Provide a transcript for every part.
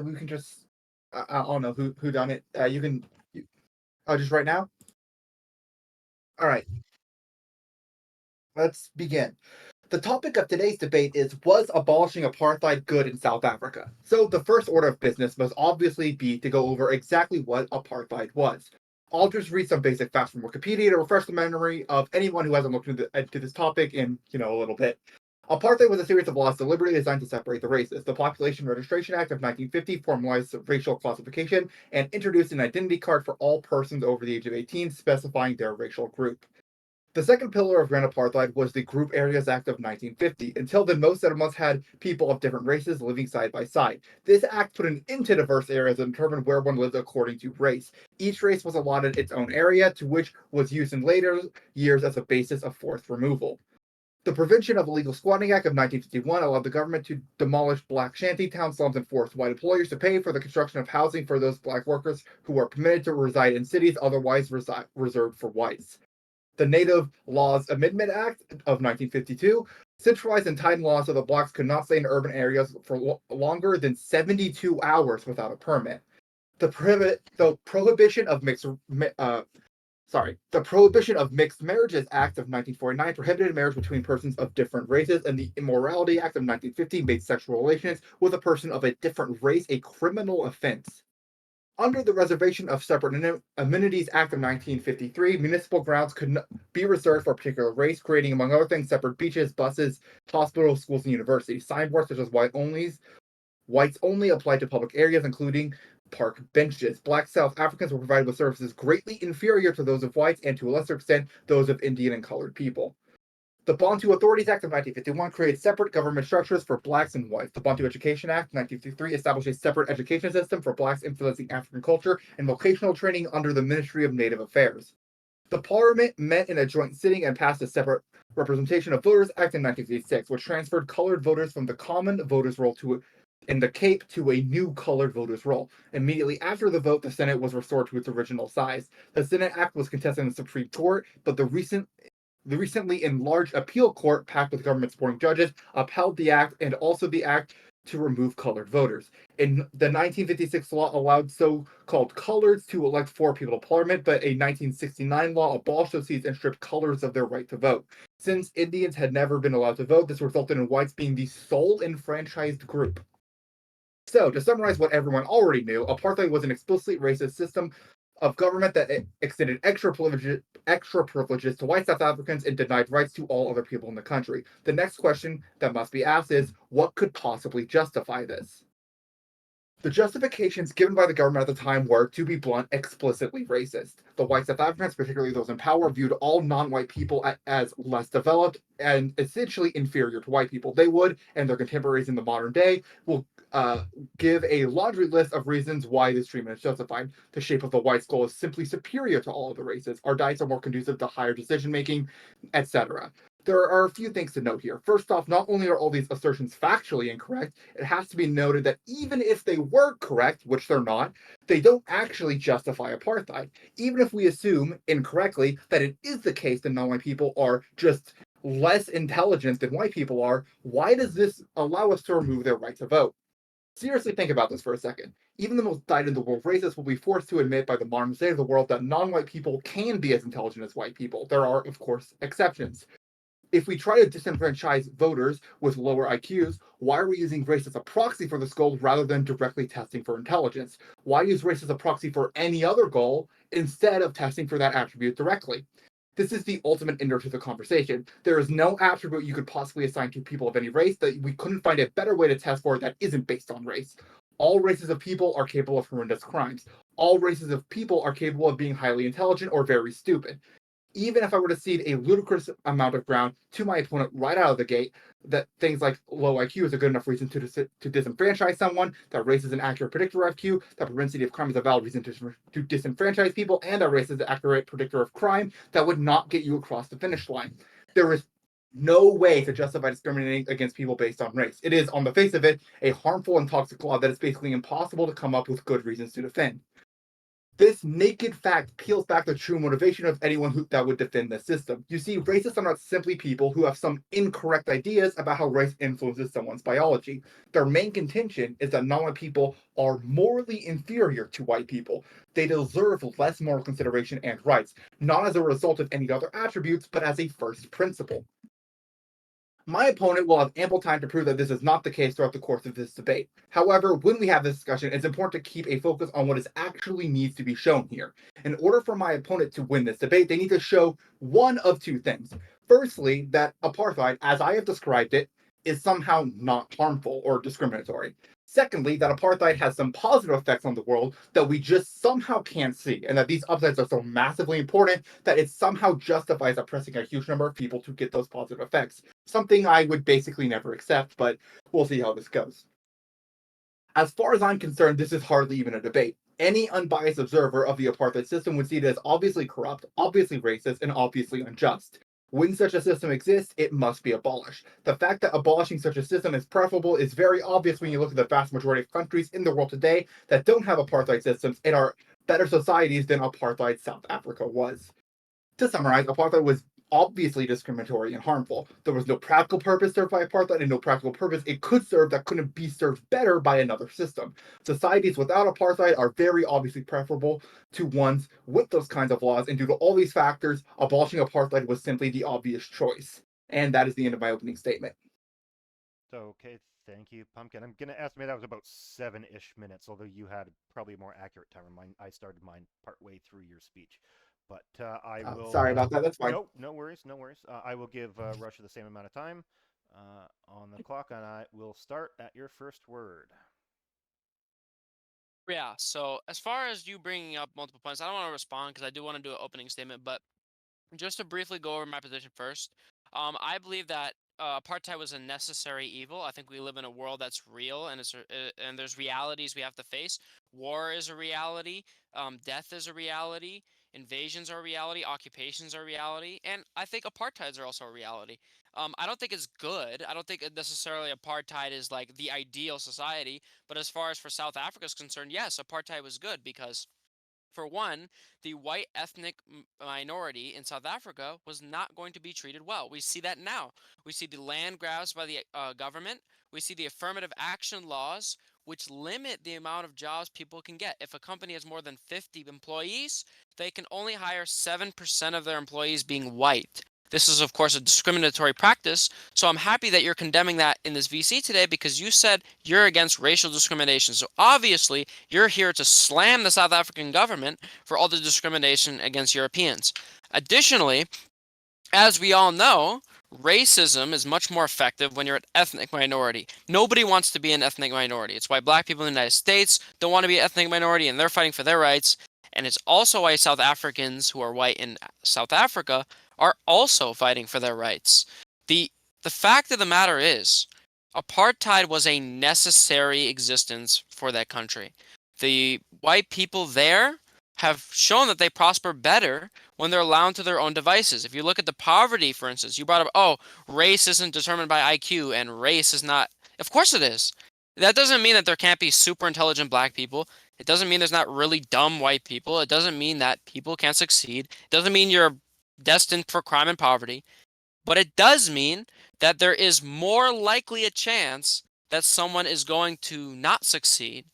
we can just, I don't know who done it. You can, just right now. All right, let's begin. The topic of today's debate is, was abolishing apartheid good in South Africa? So the first order of business must obviously be to go over exactly what apartheid was. I'll just read some basic facts from Wikipedia to refresh the memory of anyone who hasn't looked into this topic in, a little bit. Apartheid was a series of laws deliberately designed to separate the races. The Population Registration Act of 1950 formalized racial classification and introduced an identity card for all persons over the age of 18, specifying their racial group. The second pillar of Grand Apartheid was the Group Areas Act of 1950. Until then, most settlements had people of different races living side by side. This act put an end to diverse areas and determined where one lived according to race. Each race was allotted its own area, to which was used in later years as a basis of forced removal. The Prevention of Illegal Squatting Act of 1951 allowed the government to demolish black shanty town slums and force white employers to pay for the construction of housing for those black workers who were permitted to reside in cities otherwise reserved for whites. The Native Laws Amendment Act of 1952 centralized and tightened laws so that blacks could not stay in urban areas for longer than 72 hours without a permit. The Prohibition of Mixed Marriages Act of 1949 prohibited marriage between persons of different races, and the Immorality Act of 1950 made sexual relations with a person of a different race a criminal offense. Under the Reservation of Separate Amenities Act of 1953, municipal grounds could be reserved for a particular race, creating, among other things, separate beaches, buses, hospitals, schools, and universities. Signboards such as whites only applied to public areas, including park benches. Black South Africans were provided with services greatly inferior to those of whites, and to a lesser extent, those of Indian and colored people. The Bantu Authorities Act of 1951 created separate government structures for blacks and whites. The Bantu Education Act of 1953 established a separate education system for blacks influencing African culture and vocational training under the Ministry of Native Affairs. The Parliament met in a joint sitting and passed a separate Representation of Voters Act in 1956, which transferred colored voters from the common voters roll in the Cape to a new colored voters roll. Immediately after the vote, the Senate was restored to its original size. The Senate Act was contested in the Supreme Court, but the recently enlarged appeal court, packed with government-supporting judges, upheld the act and also the act to remove colored voters. In the 1956 law allowed so-called coloreds to elect 4 people to parliament, but a 1969 law abolished those seats and stripped coloreds of their right to vote. Since Indians had never been allowed to vote, this resulted in whites being the sole enfranchised group. So, to summarize what everyone already knew, apartheid was an explicitly racist system of government that extended extra privileges to white South Africans and denied rights to all other people in the country. The next question that must be asked is, what could possibly justify this? The justifications given by the government at the time were, to be blunt, explicitly racist. The white South Africans, particularly those in power, viewed all non-white people as less developed and essentially inferior to white people. They would, and their contemporaries in the modern day, will give a laundry list of reasons why this treatment is justified. The shape of the white skull is simply superior to all of the races. Our diets are more conducive to higher decision making, etc. There are a few things to note here. First off, not only are all these assertions factually incorrect, it has to be noted that even if they were correct, which they're not, they don't actually justify apartheid. Even if we assume incorrectly that it is the case that non-white people are just less intelligent than white people are, why does this allow us to remove their right to vote? Seriously, think about this for a second. Even the most dyed-in-the-wool racists will be forced to admit by the modern state of the world that non-white people can be as intelligent as white people. There are, of course, exceptions. If we try to disenfranchise voters with lower IQs, why are we using race as a proxy for this goal rather than directly testing for intelligence? Why use race as a proxy for any other goal instead of testing for that attribute directly? This is the ultimate ender to the conversation. There is no attribute you could possibly assign to people of any race that we couldn't find a better way to test for that isn't based on race. All races of people are capable of horrendous crimes. All races of people are capable of being highly intelligent or very stupid. Even if I were to cede a ludicrous amount of ground to my opponent right out of the gate, that things like low IQ is a good enough reason to disenfranchise someone, that race is an accurate predictor of IQ, that propensity of crime is a valid reason to disenfranchise people, and that race is an accurate predictor of crime, that would not get you across the finish line. There is no way to justify discriminating against people based on race. It is, on the face of it, a harmful and toxic law that is basically impossible to come up with good reasons to defend. This naked fact peels back the true motivation of anyone that would defend the system. You see, racists are not simply people who have some incorrect ideas about how race influences someone's biology. Their main contention is that non-white people are morally inferior to white people. They deserve less moral consideration and rights, not as a result of any other attributes, but as a first principle. My opponent will have ample time to prove that this is not the case throughout the course of this debate. However, when we have this discussion, it's important to keep a focus on what is actually needs to be shown here. In order for my opponent to win this debate, they need to show one of two things. Firstly, that apartheid, as I have described it, is somehow not harmful or discriminatory. Secondly, that apartheid has some positive effects on the world that we just somehow can't see, and that these upsides are so massively important that it somehow justifies oppressing a huge number of people to get those positive effects. Something I would basically never accept, but we'll see how this goes. As far as I'm concerned, this is hardly even a debate. Any unbiased observer of the apartheid system would see it as obviously corrupt, obviously racist, and obviously unjust. When such a system exists, it must be abolished. The fact that abolishing such a system is preferable is very obvious when you look at the vast majority of countries in the world today that don't have apartheid systems and are better societies than apartheid South Africa was. To summarize, apartheid was obviously discriminatory and harmful. There was no practical purpose served by apartheid and no practical purpose it could serve that couldn't be served better by another system. Societies without apartheid are very obviously preferable to ones with those kinds of laws, and due to all these factors, abolishing apartheid was simply the obvious choice. And that is the end of my opening statement. So, okay, thank you, Pumpkin. I'm going to estimate that was about 7-ish minutes, although you had probably a more accurate timer. I started mine partway through your speech. But I will, Sorry about that. That's fine. no, no worries, no worries. I will give Russia the same amount of time on the clock, and I will start at your first word. Yeah, so as far as you bringing up multiple points, I don't want to respond because I do want to do an opening statement, but just to briefly go over my position first, I believe that apartheid was a necessary evil. I think we live in a world that's real, and and there's realities we have to face. War is a reality. Death is a reality. Invasions are a reality. Occupations are a reality, and I think apartheids are also a reality. I don't think it's good. I don't think necessarily apartheid is like the ideal society. But as far as for South Africa is concerned, yes, apartheid was good because for one, the white ethnic minority in South Africa was not going to be treated well. We see that now. We see the land grabs by the government. We see the affirmative action laws, which limit the amount of jobs people can get. If a company has more than 50 employees, they can only hire 7% of their employees being white. This is, of course, a discriminatory practice. So I'm happy that you're condemning that in this VC today because you said you're against racial discrimination. So obviously, you're here to slam the South African government for all the discrimination against Europeans. Additionally, as we all know, racism is much more effective when you're an ethnic minority. Nobody wants to be an ethnic minority. It's why black people in the United States don't want to be an ethnic minority and they're fighting for their rights. And it's also why South Africans who are white in South Africa are also fighting for their rights. The the fact of the matter is, apartheid was a necessary existence for that country. The white people there have shown that they prosper better when they're allowed to their own devices. If you look at the poverty, for instance, you brought up, oh, race isn't determined by IQ and race is not. Of course it is. That doesn't mean that there can't be super intelligent black people. It doesn't mean there's not really dumb white people. It doesn't mean that people can't succeed. It doesn't mean you're destined for crime and poverty. But it does mean that there is more likely a chance that someone is going to not succeed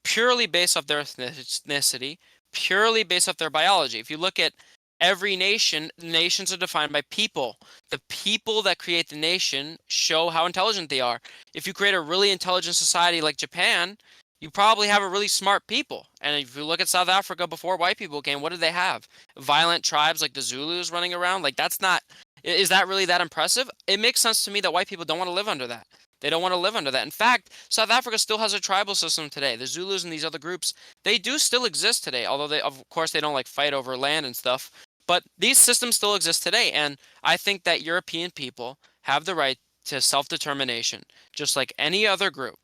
purely based off their ethnicity, purely based off their biology. If you look at every nation, nations are defined by people. The people that create the nation show how intelligent they are. If you create a really intelligent society like Japan, you probably have a really smart people. And if you look at South Africa before white people came, what did they have? Violent tribes like the Zulus running around? Like, that's not, is that really that impressive? It makes sense to me that white people don't want to live under that. They don't want to live under that. In fact, South Africa still has a tribal system today. The Zulus and these other groups, they do still exist today, although they, of course, they don't like fight over land and stuff. But these systems still exist today, and I think that European people have the right to self-determination, just like any other group.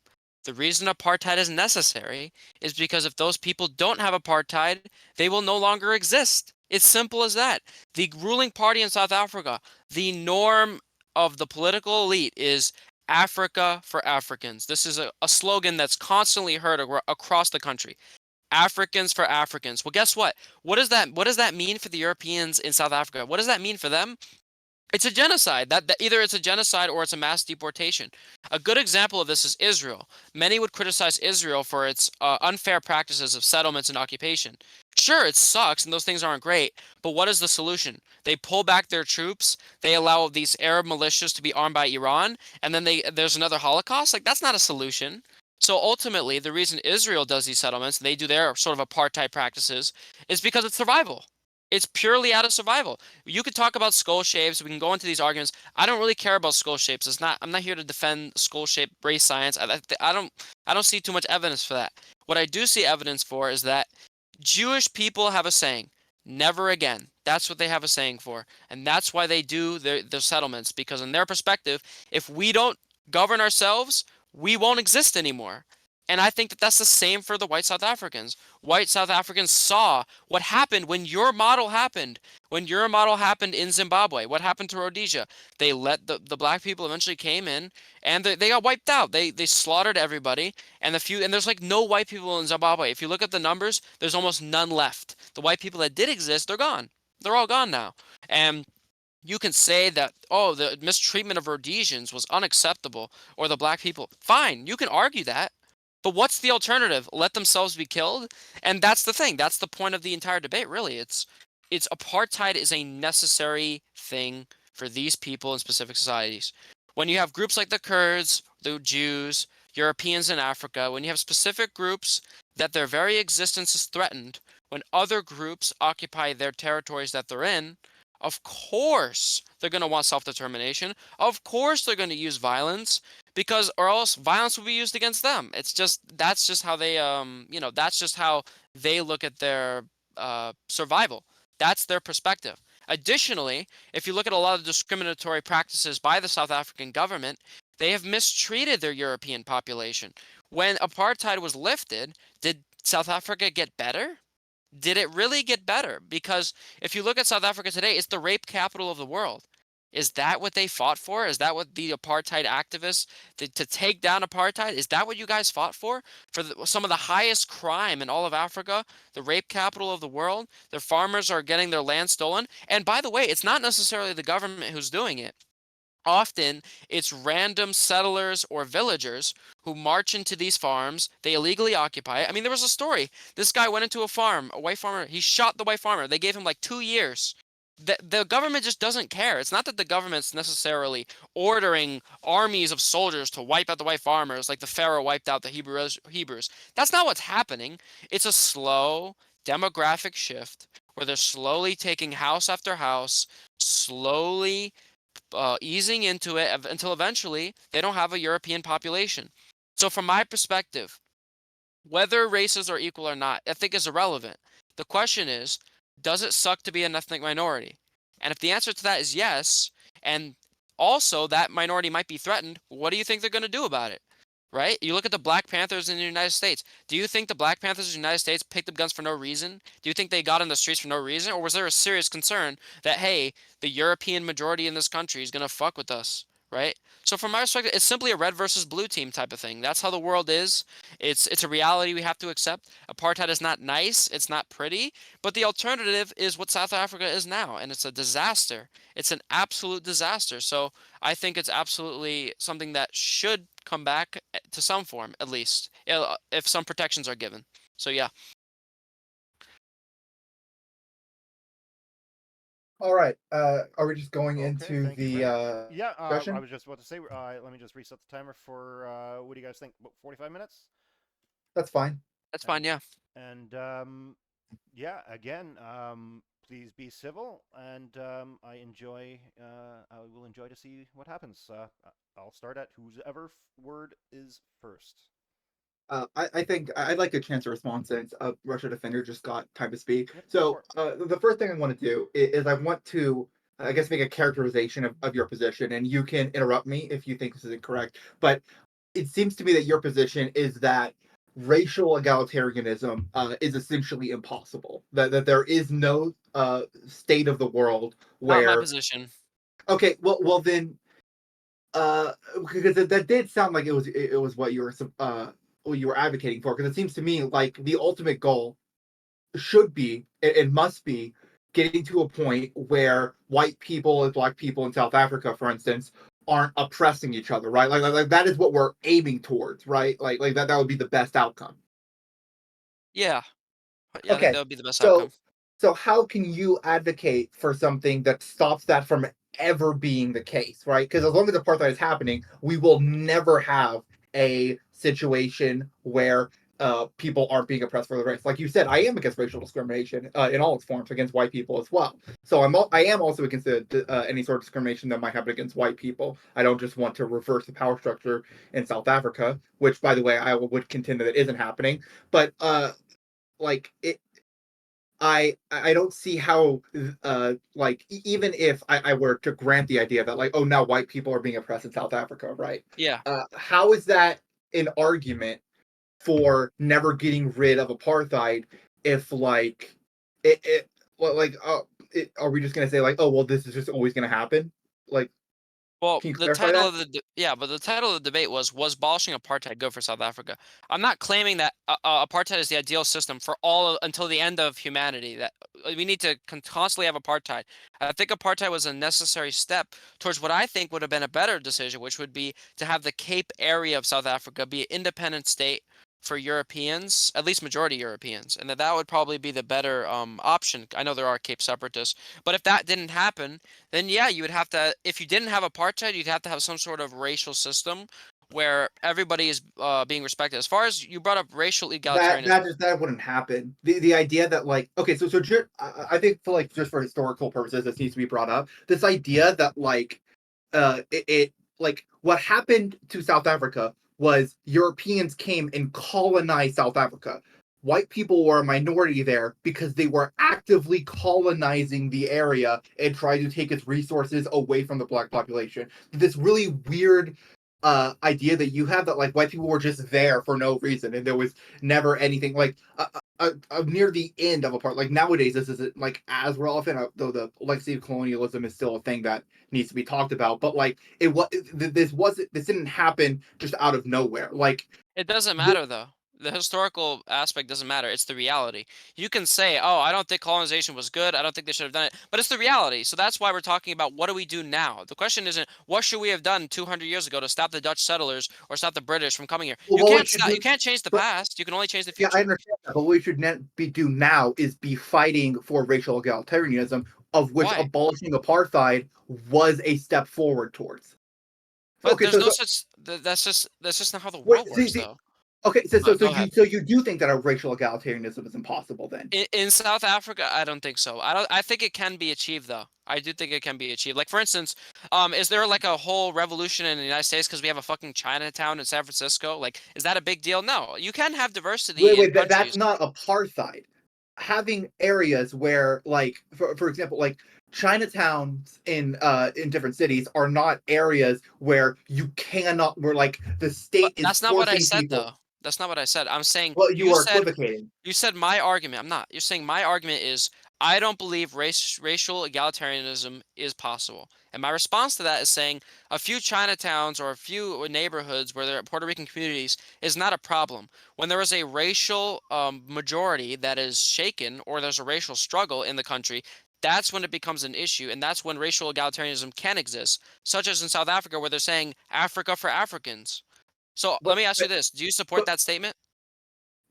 The reason apartheid is necessary is because if those people don't have apartheid, they will no longer exist. It's simple as that. The ruling party in South Africa, the norm of the political elite is Africa for Africans. This is a slogan that's constantly heard across the country. Africans for Africans. Well, guess what? What does that mean for the Europeans in South Africa? What does that mean for them? It's a genocide. That either it's a genocide or it's a mass deportation. A good example of this is Israel. Many would criticize Israel for its unfair practices of settlements and occupation. Sure, it sucks and those things aren't great, but what is the solution? They pull back their troops, they allow these Arab militias to be armed by Iran, and then there's another Holocaust? Like, that's not a solution. So ultimately, the reason Israel does these settlements, and they do their sort of apartheid practices, is because it's survival. It's purely out of survival. You could talk about skull shapes. We can go into these arguments. I don't really care about skull shapes. I'm not here to defend skull shape race science. I don't see too much evidence for that. What I do see evidence for is that Jewish people have a saying, never again. That's what they have a saying for. And that's why they do their settlements, because in their perspective, if we don't govern ourselves, we won't exist anymore. And I think that that's the same for the white South Africans. White South Africans saw what happened when your model happened. When your model happened in Zimbabwe, what happened to Rhodesia? They let the black people eventually came in, and they got wiped out. They slaughtered everybody, and there's like no white people in Zimbabwe. If you look at the numbers, there's almost none left. The white people that did exist, they're gone. They're all gone now. And you can say that, oh, the mistreatment of Rhodesians was unacceptable, or the black people. Fine, you can argue that. But what's the alternative? Let themselves be killed? And that's the thing. That's the point of the entire debate, really. It's apartheid is a necessary thing for these people in specific societies. When you have groups like the Kurds, the Jews, Europeans in Africa, when you have specific groups that their very existence is threatened, when other groups occupy their territories that they're in, of course they're going to want self-determination. Of course they're going to use violence, because or else violence will be used against them. That's just how they that's just how they look at their survival. That's their perspective. Additionally, if you look at a lot of discriminatory practices by the South African government, they have mistreated their European population. When apartheid was lifted, did South Africa get better? Did it really get better? Because if you look at South Africa today, it's the rape capital of the world. Is that what they fought for? Is that what the apartheid activists to take down apartheid? Is that what you guys fought for? For some of the highest crime in all of Africa, the rape capital of the world, their farmers are getting their land stolen. And by the way, it's not necessarily the government who's doing it. Often, it's random settlers or villagers who march into these farms. They illegally occupy it. I mean, there was a story. This guy went into a farm, a white farmer. He shot the white farmer. They gave him like 2 years. The government just doesn't care. It's not that the government's necessarily ordering armies of soldiers to wipe out the white farmers like the Pharaoh wiped out the Hebrews. That's not what's happening. It's a slow demographic shift where they're slowly taking house after house, slowly easing into it until eventually they don't have a European population. So from my perspective, whether races are equal or not, I think is irrelevant. The question is, does it suck to be an ethnic minority? And if the answer to that is yes, and also that minority might be threatened, what do you think they're going to do about it? Right? You look at the Black Panthers in the United States. Do you think the Black Panthers in the United States picked up guns for no reason? Do you think they got in the streets for no reason? Or was there a serious concern that, hey, the European majority in this country is going to fuck with us? Right? So from my perspective, it's simply a red versus blue team type of thing. That's how the world is. It's a reality we have to accept. Apartheid is not nice. It's not pretty. But the alternative is what South Africa is now. And it's a disaster. It's an absolute disaster. So I think it's absolutely something that should come back to some form, at least, if some protections are given. So yeah. All right. Are we just going Okay, into thank you the very much. Yeah, I discussion? was just about to say, let me just reset the timer for, what do you guys think? About 45 minutes? That's fine. That's fine, yeah. And, yeah, again, please be civil, and I will enjoy to see what happens. I'll start at whoever word is first. I think I'd like a chance to respond since Russia Defender just got time to speak. Yep, So the first thing I want to do is I want to, I guess, make a characterization of your position, and you can interrupt me if you think this is incorrect. But it seems to me that your position is that racial egalitarianism is essentially impossible. That there is no state of the world Not my where. position. Okay, well then, because that did sound like it was what you were you were advocating for, because it seems to me like the ultimate goal should be and must be getting to a point where white people and black people in South Africa, for instance, aren't oppressing each other, right? Like that is what we're aiming towards, right? Like that would be the best outcome. Yeah, yeah, I think Okay, that would be the best outcome. so how can you advocate for something that stops that from ever being the case, right? Because as long as apartheid is happening, we will never have a situation where people aren't being oppressed for their race. Like you said, I am against racial discrimination in all its forms against white people as well. So I am also against any sort of discrimination that might happen against white people. I don't just want to reverse the power structure in South Africa, which, by the way, I would contend that it isn't happening. But like it I don't see how like even if I were to grant the idea that like, oh, now white people are being oppressed in South Africa, right? Yeah. How is that an argument for never getting rid of apartheid if like it well, like are we just gonna say like, oh well, this is just always gonna happen? Like, Well, can you the clarify title that? of yeah, but the title of the debate was abolishing apartheid good for South Africa? I'm not claiming that apartheid is the ideal system for until the end of humanity. That we need to constantly have apartheid. I think apartheid was a necessary step towards what I think would have been a better decision, which would be to have the Cape area of South Africa be an independent state for Europeans, at least majority Europeans, and that would probably be the better option. I know there are Cape separatists, but if that didn't happen, then yeah, you would have to. If you didn't have apartheid, you'd have to have some sort of racial system where everybody is being respected. As far as you brought up racial egalitarianism, That wouldn't happen. The idea that like, okay, I think for like just for historical purposes, this needs to be brought up. This idea that like it like what happened to South Africa was Europeans came and colonized South Africa. White people were a minority there because they were actively colonizing the area and trying to take its resources away from the black population. This really weird idea that you have that like white people were just there for no reason and there was never anything like near the end of a part. Like nowadays this isn't like as relevant, though the legacy of colonialism is still a thing that needs to be talked about, but like this didn't happen just out of nowhere. Like it doesn't the, matter though. The historical aspect doesn't matter. It's the reality. You can say, "Oh, I don't think colonization was good. I don't think they should have done it," but it's the reality. So that's why we're talking about what do we do now. The question isn't what should we have done 200 years ago to stop the Dutch settlers or stop the British from coming here. You what we can't should stop. You do can't change the but past. You can only change the yeah, I future. understand that, but what we should be do now is be fighting for racial egalitarianism, of which Why? abolishing apartheid was a step forward towards. But Okay, there's no so such. That's just not how the wait, world works, though. okay, Go ahead. so you do think that a racial egalitarianism is impossible then? In South Africa, I don't think so. I don't. I think it can be achieved, though. I do think it can be achieved. Like for instance, is there like a whole revolution in the United States because we have a fucking Chinatown in San Francisco? Like, is that a big deal? No. You can have diversity in That's countries. not apartheid. Having areas where, like, for example, like Chinatowns in different cities are not areas where you cannot, where like the But state is that's not what I forcing said, people. though. That's not what I said. I'm saying Well, you are equivocating. you said my argument. I'm not. You're saying my argument is I don't believe racial egalitarianism is possible. And my response to that is saying a few Chinatowns or a few neighborhoods where there are Puerto Rican communities is not a problem. When there is a racial majority that is shaken or there's a racial struggle in the country, that's when it becomes an issue. And that's when racial egalitarianism can exist, such as in South Africa where they're saying Africa for Africans. So let But me ask you this: do you support but that statement?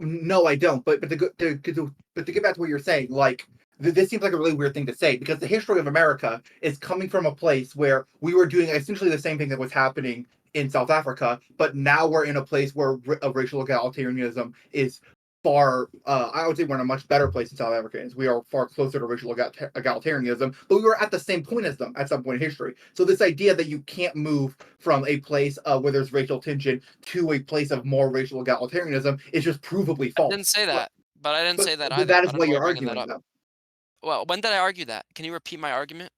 no, I don't. But to get back to what you're saying, like this seems like a really weird thing to say because the history of America is coming from a place where we were doing essentially the same thing that was happening in South Africa, but now we're in a place where racial egalitarianism is far. I would say we're in a much better place in South Africa. We are far closer to racial egalitarianism, but we were at the same point as them at some point in history. So this idea that you can't move from a place where there's racial tension to a place of more racial egalitarianism is just provably I false. didn't say that, but I didn't But say that either. that I is don't know what why you're you're bringing that arguing, up. though. Well, when did I argue that? Can you repeat my argument?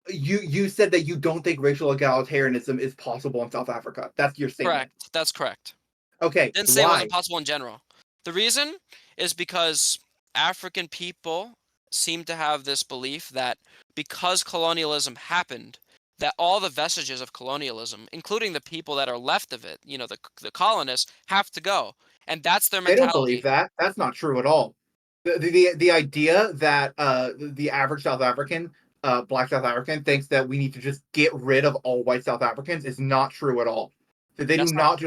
You said that you don't think racial egalitarianism is possible in South Africa. That's your statement. Correct. That's correct. Okay, Didn't say it wasn't why? possible in general. The reason is because African people seem to have this belief that because colonialism happened, that all the vestiges of colonialism, including the people that are left of it, the colonists, have to go, and that's their They don't believe mentality. that. That's not true at all. The idea that the average South African, black South African, thinks that we need to just get rid of all white South Africans is not true at all. That That's not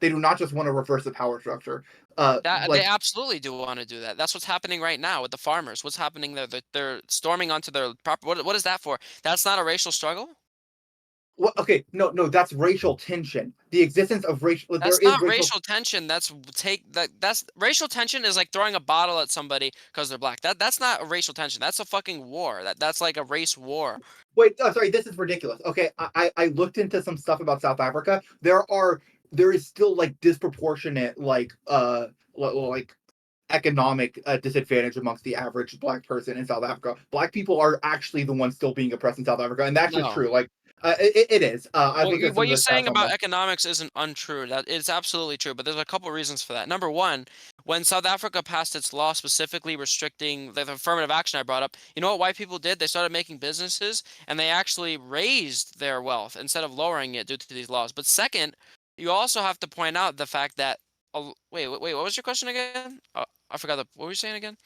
they do not just want to reverse the power structure. that they Like absolutely do want to do that. That's what's happening right now with the farmers. What's happening there? They're storming onto their property. What is that for? That's not a racial struggle. well, okay, no, that's racial tension. The existence of racial, there That's is not racial. racial tension. That's racial tension is like throwing a bottle at somebody because they're black. That's not a racial tension. That's a fucking war. That's like a race war. Wait, sorry, this is ridiculous. Okay, I looked into some stuff about South Africa. There is still like disproportionate like economic disadvantage amongst the average black person in South Africa. Black people are actually the ones still being oppressed in South Africa, and that's just No. true. Like it is. I've looked at some What of you're the saying stats on about this. economics isn't untrue. That it's absolutely true, but there's a couple reasons for that. Number one, when South Africa passed its law specifically restricting the affirmative action I brought up, you know what white people did? They started making businesses and they actually raised their wealth instead of lowering it due to these laws. But second, you also have to point out the fact that wait, what was your question again? I forgot what were you saying again?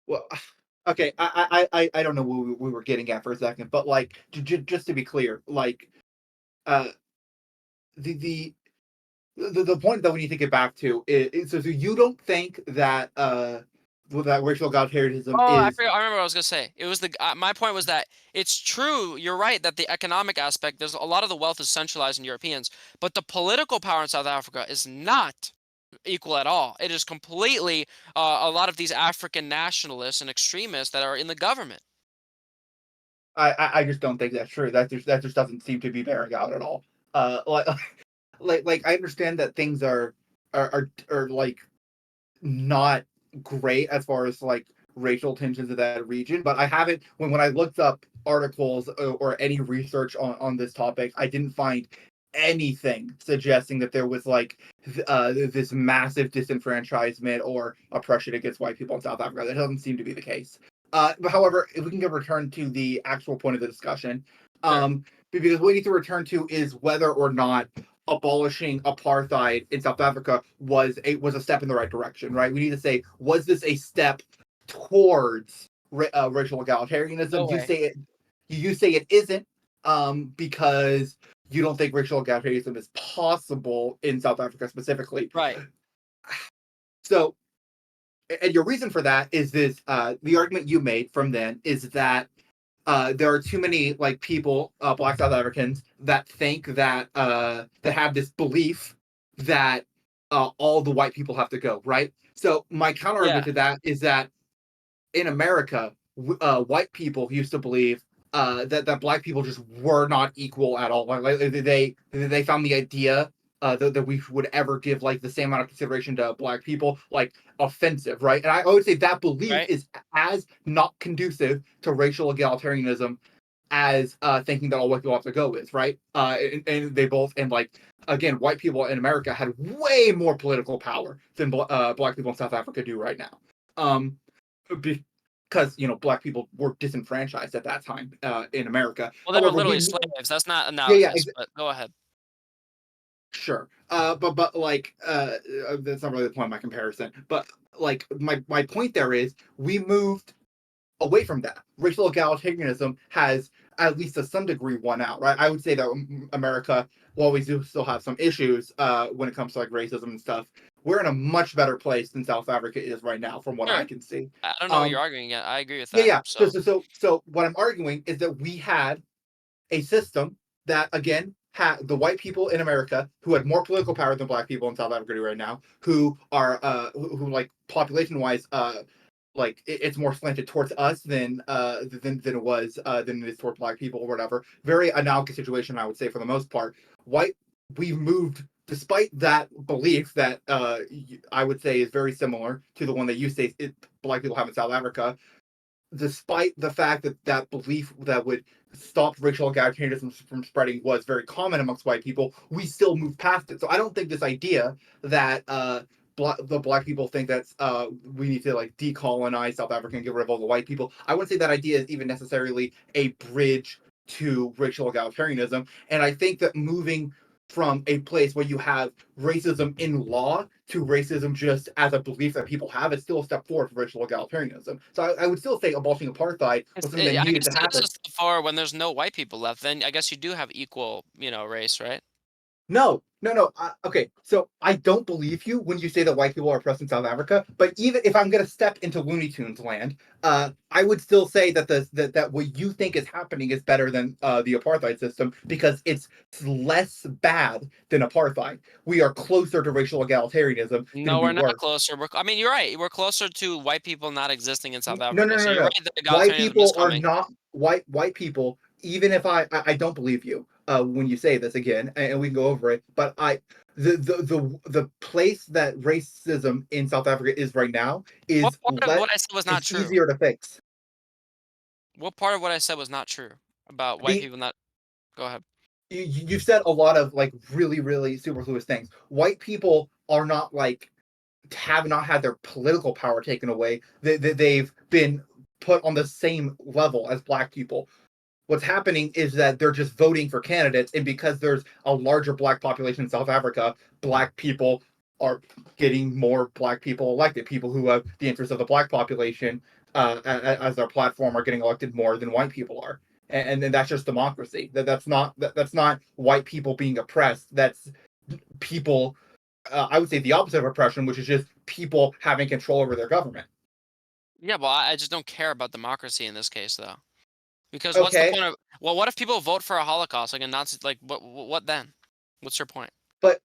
Well, okay, I don't know what we were getting at for a second, but like just to be clear, like uh the the the point that we need to get back to is so you don't think that that racial egalitarianism Oh, I is forgot. I remember what I was gonna say. It was my point was that it's true. You're right that the economic aspect, there's a lot of the wealth is centralized in Europeans, but the political power in South Africa is not equal at all. It is completely a lot of these African nationalists and extremists that are in the government. I just don't think that's true. That just doesn't seem to be bearing out at all. Like like I understand that things are like not great as far as like racial tensions in that region, but I haven't when I looked up articles or any research on this topic, I didn't find anything suggesting that there was like this massive disenfranchisement or oppression against white people in South Africa. That doesn't seem to be the case. But however, if we can return to the actual point of the discussion, Sure. because what we need to return to is whether or not abolishing apartheid in South Africa was a step in the right direction, right? We need to say, was this a step towards racial No egalitarianism? way. You say it isn't, because you don't think racial egalitarianism is possible in South Africa specifically. Right. So, and your reason for that is this: the argument you made from then is that there are too many like people, Black South Africans, that think that have this belief that all the white people have to go, right? So my counter argument Yeah. to that is that in America, white people used to believe that black people just were not equal at all. Like they found the idea that we would ever give like the same amount of consideration to black people like offensive, right? And I would say that belief Right. is as not conducive to racial egalitarianism as thinking that all white people have to go is, right? And they both and like again, white people in America had way more political power than black people in South Africa do right now. Um, because black people were disenfranchised at that time in America. Well, they were However, literally slaves. That's not yeah, yeah, analogous, but go ahead. sure. But like that's not really the point of my comparison. But like my point there is we moved away from that. Racial egalitarianism has, at least to some degree, won out, right? I would say that America, while we do still have some issues when it comes to like racism and stuff, we're in a much better place than South Africa is right now, from what I Sure. can see. I don't know what you're Um, arguing yet. I agree with yeah, that. yeah. So, So, so, so, so, what I'm arguing is that we had a system that, again, had the white people in America who had more political power than black people in South Africa do right now, who are, who like population wise, like it's more slanted towards us than it was than it is toward black people or whatever. Very analogous situation, I would say, for the most part. White, we've moved despite that belief that I would say is very similar to the one that you say black people have in South Africa. Despite the fact that that belief that would stop racial egalitarianism from spreading was very common amongst white people, we still move past it. So I don't think this idea that the black people think that we need to like decolonize South Africa and get rid of all the white people. I wouldn't say that idea is even necessarily a bridge to racial egalitarianism. And I think that moving from a place where you have racism in law to racism just as a belief that people have is still a step forward for racial egalitarianism. So I would still say abolishing apartheid was something that I needed guess to it is happen. a step forward when there's no white people left. Then I guess you do have equal, race, right? No, no, no. Okay, so I don't believe you when you say that white people are oppressed in South Africa. But even if I'm going to step into Looney Tunes land, I would still say that that what you think is happening is better than the apartheid system because it's less bad than apartheid. We are closer to racial egalitarianism than No, we we're not were. closer. I mean, you're right. We're closer to white people not existing in South No, no, Africa. So no, you're no. right that White egalitarianism is people are coming. not white people. Even if I don't believe you when you say this again, and we can go over it, but the place that racism in South Africa is right now What is part of what I said was not is true? easier to fix. What part of what I said was not true about white The people not? Go ahead. you've said a lot of like really superfluous things. White people are not like have not had their political power taken away. They've been put on the same level as black people. What's happening is that they're just voting for candidates, and because there's a larger black population in South Africa, black people are getting more black people elected. People who have the interests of the black population as their platform are getting elected more than white people are, and then that's just democracy. That's not white people being oppressed. That's people. I would say the opposite of oppression, which is just people having control over their government. Yeah, well, I just don't care about democracy in this case, though. Because what's the Okay, point of? Well, what if people vote for a Holocaust, like a Nazi? Like, what then? What's your point? but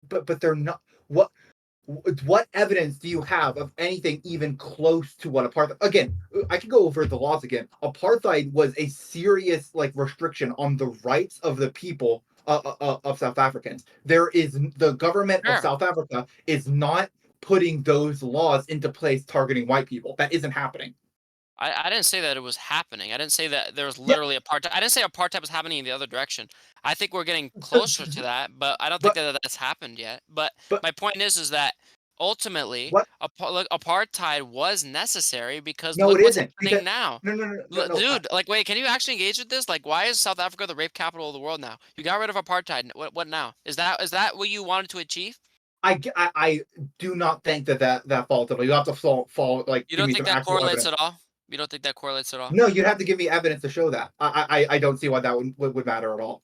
but they're not. What evidence do you have of anything even close to what apartheid? Again, I can go over the laws again. Apartheid was a serious like restriction on the rights of the people of South Africans. The government of Sure. South Africa is not putting those laws into place targeting white people. That isn't happening. I didn't say that it was happening. I didn't say that there was Yeah, literally apartheid. I didn't say apartheid was happening in the other direction. I think we're getting closer to that, but I don't think but that that's happened yet. But but my point is that ultimately, what? look, apartheid was necessary because No, look it what's isn't because happening now. no. Dude, like, wait, can you actually engage with this? Like, why is South Africa the rape capital of the world now? You got rid of apartheid. What now? Is that what you wanted to achieve? I do not think that falls. You have to fall like You give don't me think some that actual correlates evidence. at all? You don't think that correlates at all? No, you'd have to give me evidence to show that. I don't see why that would matter at all.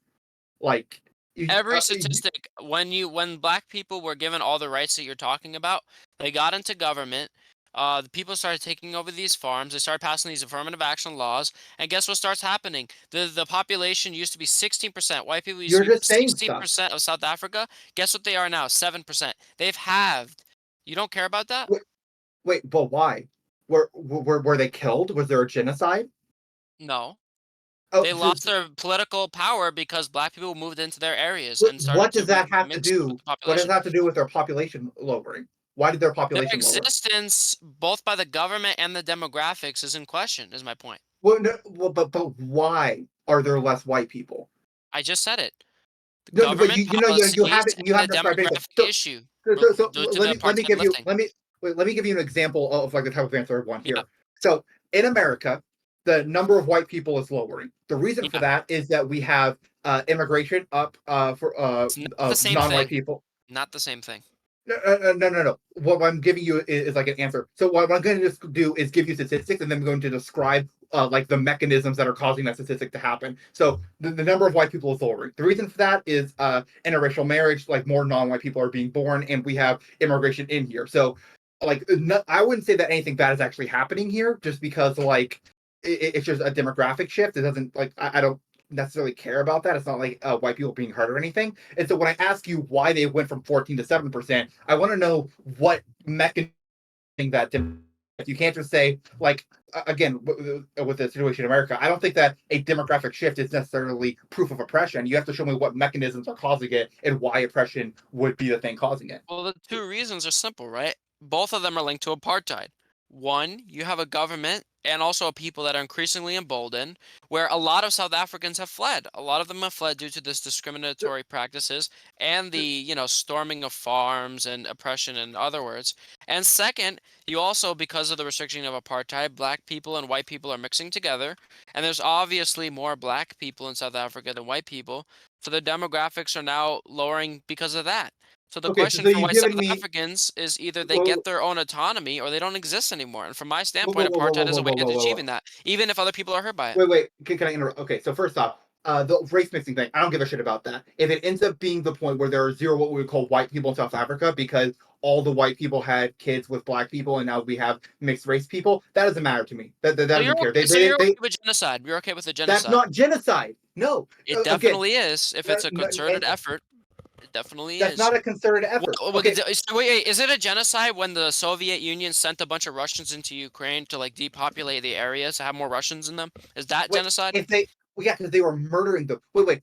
Like, Every statistic when black people were given all the rights that you're talking about, they got into government. The people started taking over these farms. They started passing these affirmative action laws, and guess what starts happening? The population used to be 16%. White people used to you're be just saying stuff. 16% of South Africa. Guess what they are now? 7%. They've halved. You don't care about that? Wait, wait, but why? Were they killed? Was there a genocide? No. Oh, They lost their political power because black people moved into their areas and started what does to that have to mix with do? the What does population. that have to do with their population lowering? Why did their Their population lower? existence, both by the government and the demographics, is in question, is my point. Well, no, well, but why are there less white people? I just said it. The No, but government you policies haven't and the described anything. demographic issue due to Let the me apartheid give you lifting. let me give you an example of like the type of answer I want Yeah, here. So in America, the number of white people is lowering. The reason for yeah. that is that we have immigration up for It's not the of same non-white thing. people. Not the same thing. No. What I'm giving you is like an answer. So what I'm going to just do is give you statistics, and then I'm going to describe like the mechanisms that are causing that statistic to happen. So the number of white people is lowering. The reason for that is interracial marriage, like more non-white people are being born, and we have immigration in here. So like no, I wouldn't say that anything bad is actually happening here, just because like it's just a demographic shift. It doesn't like I don't necessarily care about that. It's not like white people being hurt or anything. And so when I ask you why they went from 14 to 7%, I want to know what mechanism that you can't just say like again with the situation in America. I don't think that a demographic shift is necessarily proof of oppression. You have to show me what mechanisms are causing it and why oppression would be the thing causing it. Well, the two reasons are simple, right? Both of them are linked to apartheid. one, you have a government and also a people that are increasingly emboldened, where a lot of South Africans have fled. A lot of them have fled due to this discriminatory practices and the, storming of farms and oppression, in other words. And second, you also, because of the restriction of apartheid, black people and white people are mixing together, and there's obviously more black people in South Africa than white people. So the demographics are now lowering because of that. So the Okay, question so for you've white given South me. Africans is either they Whoa, get their own autonomy or they don't exist anymore. And from my whoa, whoa, standpoint, whoa, whoa, apartheid whoa, is whoa, a way whoa, of whoa, whoa. achieving that, even if other people are hurt by it. Wait. Can I interrupt? Okay, so first off, the race mixing thing, I don't give a shit about that. If it ends up being the point where there are zero what we would call white people in South Africa because all the white people had kids with black people and now we have mixed race people, that doesn't matter to me. That So you're doesn't care. okay, so you're okay with genocide. You're okay with the That's genocide. not genocide. No. It Again, definitely is. If it's a no, concerted effort, it definitely that's is. not a concerted effort. Okay, So wait, is it a genocide when the Soviet Union sent a bunch of Russians into Ukraine to like depopulate the areas to have more Russians in them? Is that wait, genocide? if they, well, yeah, because they were murdering them.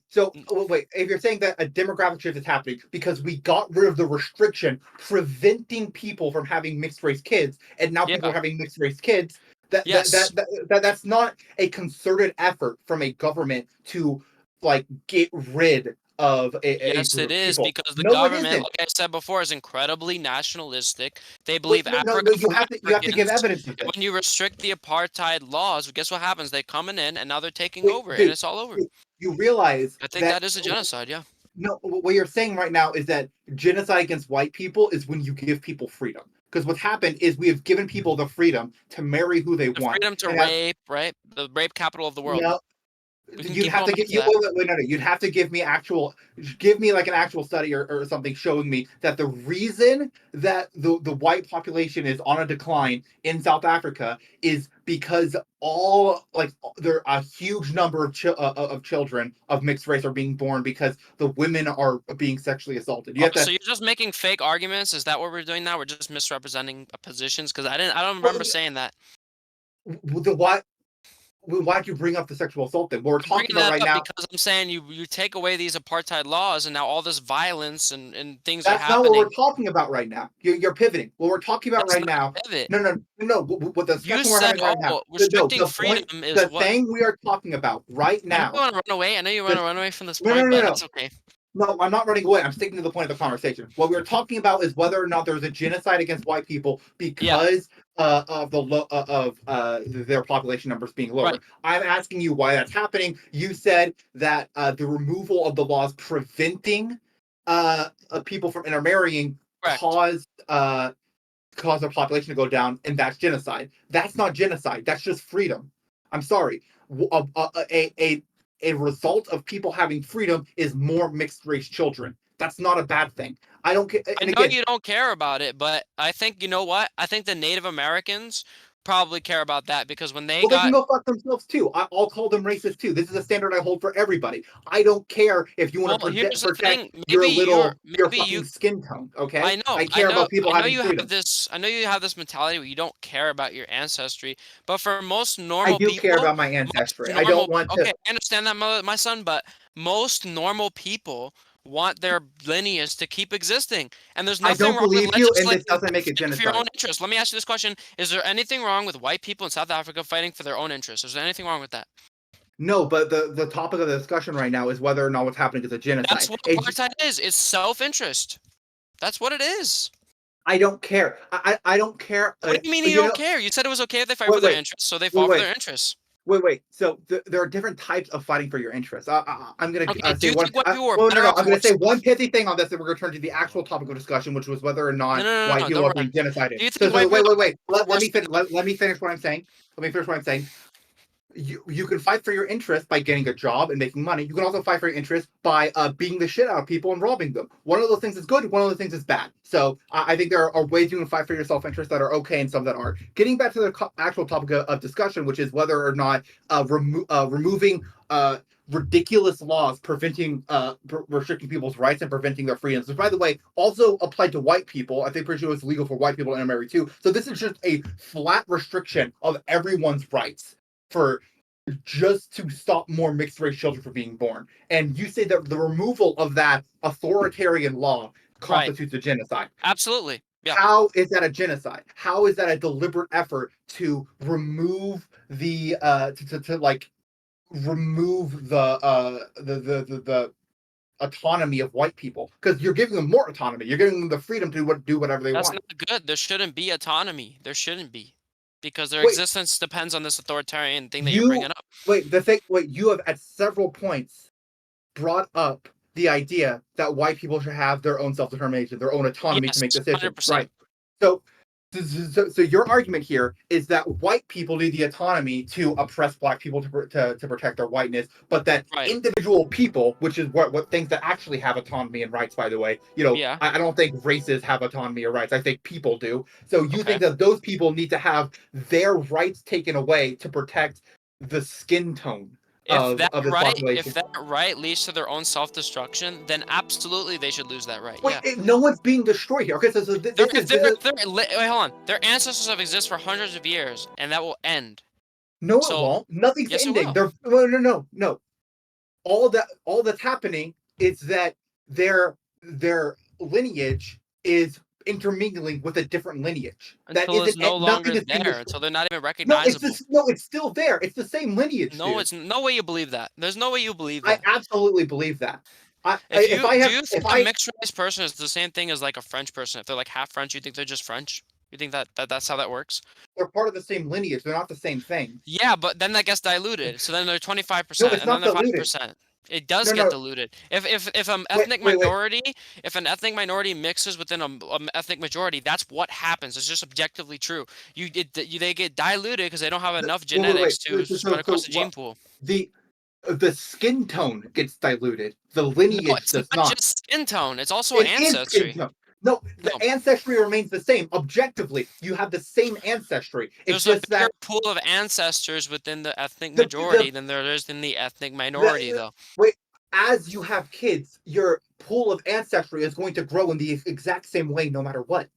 So, wait, if you're saying that a demographic shift is happening because we got rid of the restriction preventing people from having mixed race kids, and now people Yeah. are having mixed race kids, Yes. that's not a concerted effort from a government to like get rid of a Yes, group it of is people. because the No, it government, isn't. like I said before, is incredibly nationalistic. They Wait, believe no, Africa you for have to give Africans. evidence of And when this. you restrict the apartheid laws, guess what happens? They coming in and now they're taking Wait, over and dude, it's all over. you realize I think that. that is a genocide, yeah. No, what you're saying right now is that genocide against white people is when you give people freedom. Because what's happened is we have given people the freedom to marry who they The want, freedom to and that's rape, right? The rape capital of the world. no. We can You'd keep have going to back get to you that. no, you'd have to give me like an actual study or something showing me that the reason that the white population is on a decline in South Africa is because all like there a huge number of children of mixed race are being born because the women are being sexually assaulted. You Oh, have so to. you're just making fake arguments? Is that what we're doing now? We're just misrepresenting positions? Because I don't Well, remember saying that. the why'd you bring up the sexual assault then? What we're I'm talking bringing about that right up now, because I'm saying you take away these apartheid laws and now all this violence and things are that's not what we're happening. talking about right now. You're pivoting. What we're talking about That's right not now, a pivot. no. What the You discussion we're said, having right now, "Oh, restricting the point, freedom is the what." thing we are talking about right I know you now, want to run away. I know you want the, to run away from this no, no, point, no, but no, it's okay. no, I'm not running away. I'm sticking to the point of the conversation. What we're talking about is whether or not there's a genocide against white people Yeah, because of their population numbers being right. lower. I'm asking you why that's happening. You said that the removal of the laws preventing people from intermarrying Correct. caused their population to go down, and that's genocide. That's not genocide. That's just freedom. I'm sorry. A result of people having freedom is more mixed race children. That's not a bad thing. I don't care. I And know again, you don't care about it, but I think you know what? I think the Native Americans probably care about that because when they well, they can got go fuck themselves too. I'll call them racist too. This is a standard I hold for everybody. I don't care if you want well, to here's the protect thing. your Maybe you fucking skin tone. Okay, I know, I care about I people know having you have freedom. this. I know you have this mentality where you don't care about your ancestry. But for most I normal do care people, about my most ancestry. I don't normal. want to. Okay, I understand that, my son. But most normal people want their lineage to keep existing, and there's I nothing don't wrong with believe you, and legislating this doesn't make it fighting for your own genocide. interests. Let me ask you this question: is there anything wrong with white people in South Africa fighting for their own interests? Is there anything wrong with that? No, but the topic of the discussion right now is whether or not what's happening is a That's genocide. what apartheid is. It's self-interest. That's what it is. I don't care. I don't care. What do you mean you You don't know, care? You said it was okay if they fight for wait, their wait, interests, so they wait, fought for wait, their interests. wait. So there are different types of fighting for your interests. I'm gonna Okay, do say you one. think white people were Well, no, better no. off I'm or gonna worse say one off? pithy thing on this, and we're gonna turn to the actual topic of discussion, which was whether or No, not no, no, white no, people don't are being run. genocided. Do you So, think white people wait. are Let me worse finish. off? Let me finish what I'm saying. Let me finish what I'm saying. You can fight for your interests by getting a job and making money. You can also fight for your interests by beating the shit out of people and robbing them. One of those things is good. One of those things is bad. So I think there are ways you can fight for your self interest that are okay and some that aren't. Getting back to the actual topic of discussion, which is whether or not removing ridiculous laws preventing restricting people's rights and preventing their freedoms, which by the way also applied to white people. I think pretty sure it's legal for white people to intermarry too. So this is just a flat restriction of everyone's rights for just to stop more mixed race children from being born. And you say that the removal of that authoritarian law Right. constitutes a genocide. Absolutely. Yeah. How is that a genocide? How is that a deliberate effort to remove the to like remove the autonomy of white people? Because you're giving them more autonomy. You're giving them the freedom to do whatever they That's want. not good. There shouldn't be autonomy. There shouldn't be. Because their Wait, existence depends on this authoritarian thing that you're you bringing up. you have at several points brought up the idea that white people should have their own self-determination, their own autonomy to Yes, make decisions, 100%. right? So, so your argument here is that white people need the autonomy to oppress black people to protect their whiteness, but that Right. individual people, which is what things that actually have autonomy and rights, by the way, Yeah. I don't think races have autonomy or rights. I think people do. So you Okay. think that those people need to have their rights taken away to protect the skin tone If of this population. that right leads to their own self-destruction, then absolutely they should lose that right. Wait, Yeah. no one's being destroyed here. Okay, so They're, this if is they're, this is if they're, wait, hold on. Their ancestors have existed for hundreds of years, and that will end. no, it So, won't. Nothing's yes, it ending. will. They're no. All that's happening is that their lineage is intermingling with a different lineage. That Until isn't it's no nothing longer is being there, destroyed. until they're not even No, recognizable. it's still there. It's the same lineage, No, dude. it's no way you believe that. There's no way you believe I that. absolutely believe that. If If you I do have you if think a I mixed race person is the same thing as like a French person? If they're like half French, you think they're just French? You think that's how that works? they're part of the same lineage, they're not the same thing. Yeah, but then that gets diluted. So then they're No, 25%, it's and then not they're diluted. 5%. It does No, get no. diluted. If an Wait, ethnic wait, wait. minority, if an ethnic minority mixes within a ethnic majority, that's what happens. It's just objectively true. They get diluted because they don't have enough genetics to Wait. spread across the gene What pool. the the skin tone gets diluted. The No, lineage it's does not not. just skin tone. It's also It is skin ancestry. tone. No, the No, ancestry remains the same. Objectively, you have the same ancestry. It's there's a just bigger that pool of ancestors within the ethnic the majority than there is in the ethnic minority, the though. wait. As you have kids, your pool of ancestry is going to grow in the exact same way, no matter what.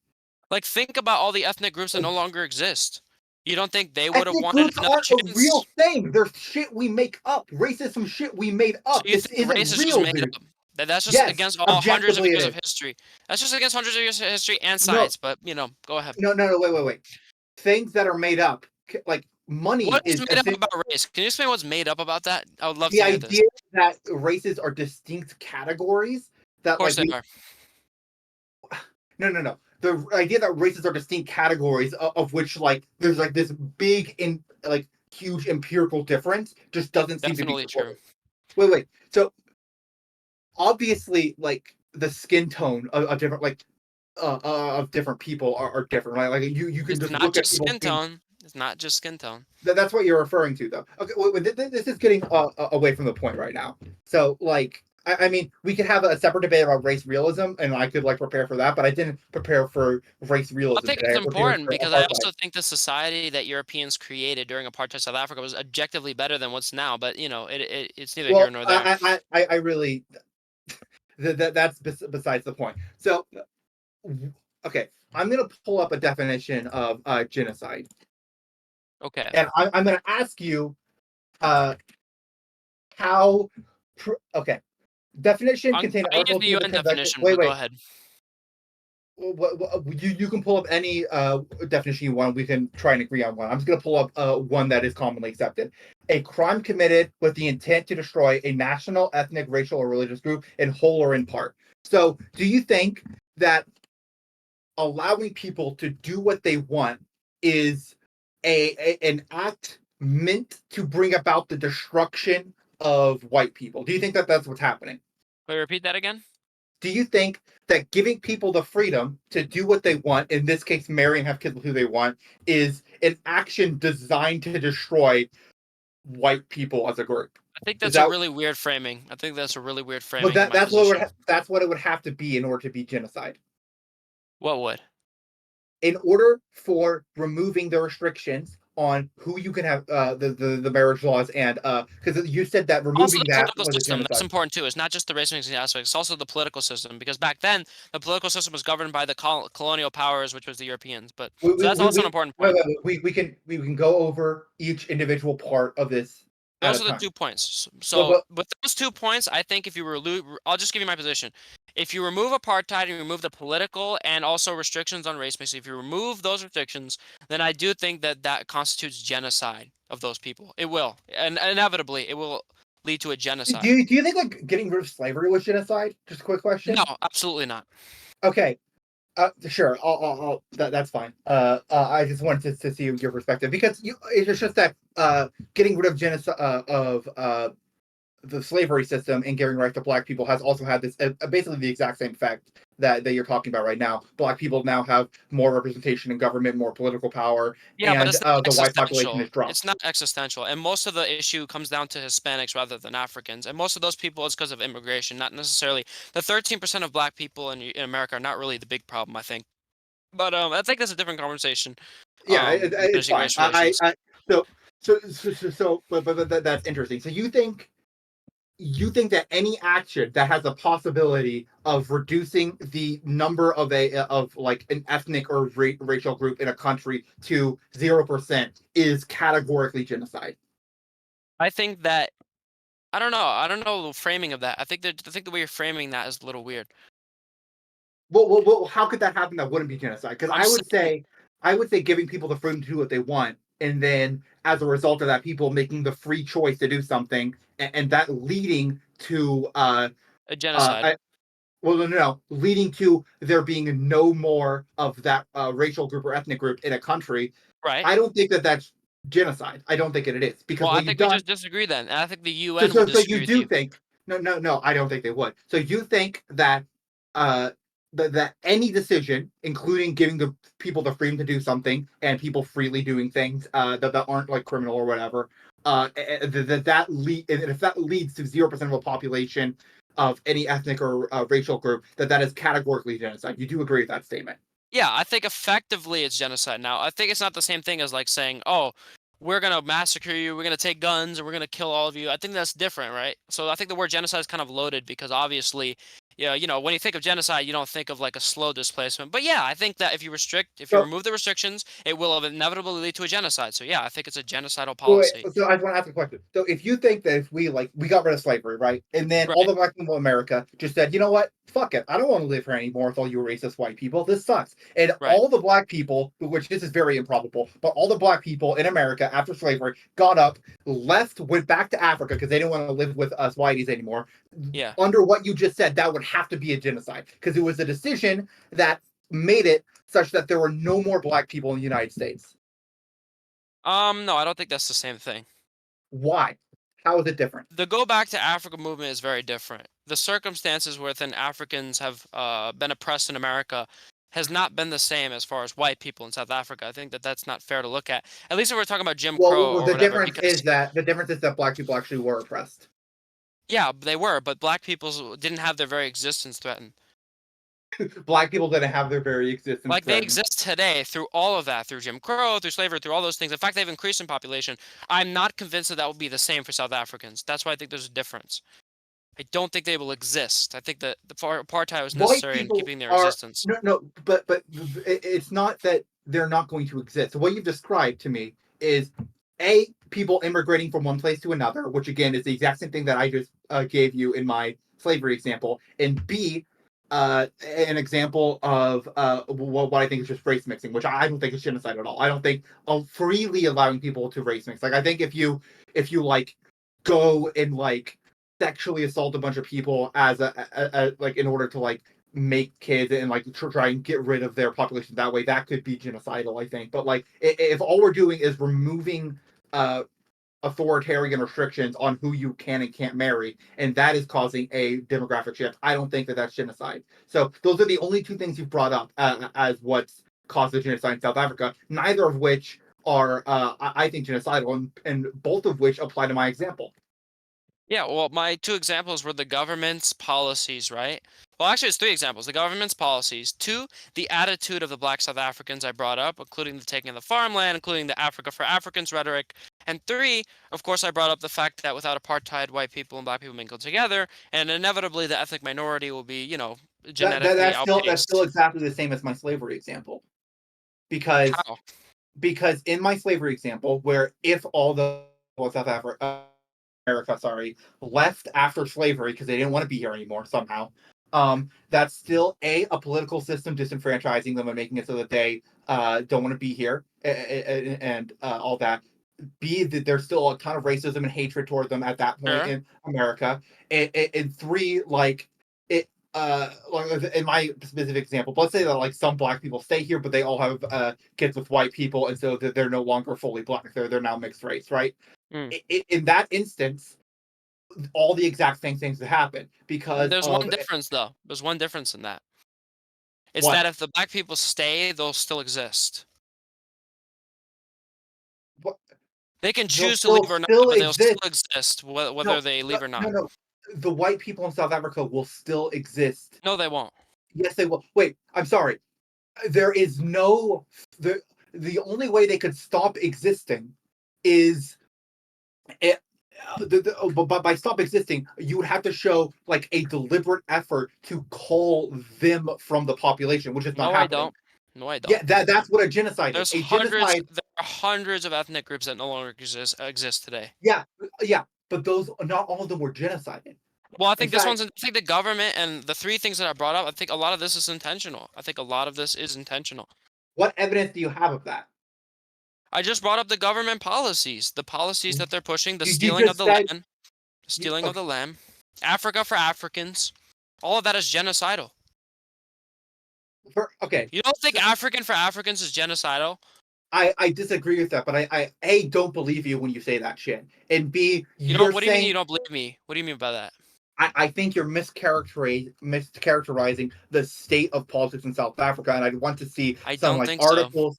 Like, think about all the ethnic groups that no longer exist. You don't think they would have Ethnic wanted groups another aren't a real chance? thing. They're shit we make up. Racism shit we made So up. you This think isn't race is just real, made dude. up? That's just Yes, against all hundreds of objectively it years is. of history. That's just against hundreds of years of history and No, science. But go ahead. no. Wait. Things that are made up, like money, What is is made up about race? Can you explain what's made up about that? I would love the to hear this. idea that races are distinct categories. Of That course like they we are. no. The idea that races are distinct categories of which like there's like this big in like huge empirical difference just doesn't seem to be Definitely true. supported. Wait. So obviously, like the skin tone of different of different people are different, right? Like you can It's just not look at just people's skin skin. tone. It's not just skin tone. That's what you're referring to, though. Okay, this is getting away from the point right now. So, like, I mean, we could have a separate debate about race realism, and I could like prepare for that, but I didn't prepare for race I realism think today. it's I prepared important for because I apartheid. also think the society that Europeans created during apartheid South Africa was objectively better than what's now. But it's neither here Well, nor there. I really that's besides the point. So, okay, I'm gonna pull up a definition of genocide, Okay. and I'm gonna ask you uh, how. Okay, definition contained I use Article the 2 of the UN Convention. definition, but go Wait. ahead. You can pull up any definition you want. We can try and agree on one. I'm just going to pull up one that is commonly accepted. A crime committed with the intent to destroy a national, ethnic, racial, or religious group in whole or in part. So, do you think that allowing people to do what they want is an act meant to bring about the destruction of white people? Do you think that that's what's happening? Wait, repeat that again? Do you think that giving people the freedom to do what they want, in this case, marry and have kids with who they want, is an action designed to destroy white people as a group? I think Is that's a that really weird framing. I think that's a really weird but framing of my position. that's what it would have to be in order to be genocide? What would? In order for removing the restrictions on who you can have the marriage laws and because you said that Also, removing the that political was a system. That's genocide. important too. It's not just the race mixing aspect. It's also the political system. Because back then, the political system was governed by the colonial powers, which was the Europeans. But so that's also an important point. We can go over each individual part of this Those a are the time. 2 points. But So, with those 2 points, I think if you I'll just give you my position. If you remove apartheid and you remove the political and also restrictions on race mixing, if you remove those restrictions, then I do think that that constitutes genocide of those people. It will, and inevitably, it will lead to a genocide. do you think like getting rid of slavery was genocide? Just a quick question. No, absolutely not. Okay. Sure. That's fine. I just wanted to see your perspective because it's just that getting rid of genocide of the slavery system and giving rights to black people has also had this basically the exact same effect that you're talking about right now. Black people now have more representation in government, more political power, Yeah, but and it's not the white population existential. has It's dropped. not existential, and most of the issue comes down to Hispanics rather than Africans, and most of those people is because of immigration, not necessarily. The 13% of black people in America are not really the big problem, I think. But I think that's a different conversation. Yeah, it's Managing fine. race relations. So but that's interesting. So you think that any action that has a possibility of reducing the number of like an ethnic or racial group in a country to 0% is categorically genocide? I think that I don't know. I don't know the framing of that. I think the way you're framing that is a little weird. Well, how could that happen? That wouldn't be genocide? Because I'm saying I would say giving people the freedom to do what they want, and then as a result of that, people making the free choice to do something, and that leading to a genocide, I, well, no, leading to there being no more of that racial group or ethnic group in a country. right? I don't think that that's genocide. I don't think it is because Well, I what you've think we done. just disagree then, and I think the So, UN would so disagree you with do you. think no, I don't think they would. So you think that uh that any decision, including giving the people the freedom to do something and people freely doing things that aren't like criminal or whatever, and if that leads to 0% of a population of any ethnic or racial group, that is categorically genocide. You do agree with that statement? Yeah, I think effectively it's genocide. Now, I think it's not the same thing as like saying, "Oh, we're gonna massacre you, we're gonna take guns, and we're gonna kill all of you." I think that's different, right? So I think the word genocide is kind of loaded because obviously, yeah, when you think of genocide, you don't think of like a slow displacement. But yeah, I think that if you So remove the restrictions, it will inevitably lead to a genocide. So yeah, I think it's a genocidal Well, wait, policy. so I just want to ask a question. So if you think that if we got rid of slavery, right, and then all Right. the black people in America just said, you know what, fuck it, I don't want to live here anymore with all you racist white people. This sucks. And Right. all the black people, which this is very improbable, but all the black people in America after slavery got up, left, went back to Africa because they didn't want to live with us whiteys anymore. Yeah. Under what you just said, that would have to be a genocide because it was a decision that made it such that there were no more black people in the United States. No, I don't think that's the same thing. Why? How is it different? The Go Back to Africa movement is very different. The circumstances within Africans have been oppressed in America has not been the same as far as white people in South Africa. I think that that's not fair to look at. At least if we're talking about Jim Crow or The whatever, difference because is that black people actually were oppressed. yeah, they were, but black people didn't have their very existence threatened. Black people didn't have their very existence Like they threatened. exist today through all of that, through Jim Crow, through slavery, through all those things. In fact, they've increased in population. I'm not convinced that that will be the same for South Africans. That's why I think there's a difference. I don't think they will exist. I think that the apartheid was White necessary in people keeping their are existence. no, but it's not that they're not going to exist. So what you've described to me is people immigrating from one place to another, which again is the exact same thing that I just gave you in my slavery example, and B, an example of what I think is just race mixing, which I don't think is genocide at all. I don't think freely allowing people to race mix. Like I think if you like go and like sexually assault a bunch of people as a like in order to like make kids and like try and get rid of their population that way, that could be genocidal, I think. But like if all we're doing is removing uh authoritarian restrictions on who you can and can't marry, and that is causing a demographic shift, I don't think that that's genocide. So those are the only two things you've brought up as what's caused the genocide in South Africa, neither of which are I think genocidal, and both of which apply to my example. Yeah, well, my two examples were the government's policies, right? Well, actually, it's three examples. The government's policies. Two, the attitude of the black South Africans I brought up, including the taking of the farmland, including the Africa for Africans rhetoric. And three, of course, I brought up the fact that without apartheid, white people and black people mingle together, and inevitably the ethnic minority will be, genetically That's still outpaced. exactly the same as my slavery example, because How? in my slavery example, where if all the South Africa America, sorry, left after slavery because they didn't want to be here anymore somehow. That's still a political system disenfranchising them and making it so that they don't want to be here and all that. B, that there's still a ton of racism and hatred toward them at that point Sure. in America. And three, like it like in my specific example, let's say that like some black people stay here, but they all have kids with white people, and so they're no longer fully black. They're now mixed race, right? Mm. In that instance, all the exact same things that happen because There's of one difference, though. There's one difference in that. It's what that if the black people stay, they'll still exist. what They can they'll choose to leave or not, still but they'll still exist. exist whether No, they leave or no, not. no. The white people in South Africa will still exist. No, they won't. Yes, they will. Wait, I'm sorry. There is no the only way they could stop existing is it, but by stop existing, you would have to show like a deliberate effort to call them from the population, which is not No, I happening. don't. No, I Yeah, don't. that's what a genocide is. There's A hundreds. genocide, There are hundreds of ethnic groups that no longer exist today. yeah, yeah, but those not all of them were genocided. Well, I In think this fact, one's. I think the government and the three things that I brought up. I think a lot of this is intentional. I think a lot of this is intentional. what evidence do you have of that? I just brought up the government policies, the policies that they're pushing, the You stealing of just the said land, stealing of okay, the land, Africa for Africans. All of that is genocidal. okay. You don't think So African for Africans is genocidal? I disagree with that, but I A, don't believe you when you say that shit, and B, You don't. you're What do you mean you saying don't believe me? What do you mean by that? I think you're mischaracterizing the state of politics in South Africa, and I'd want to see I some don't like think so. articles.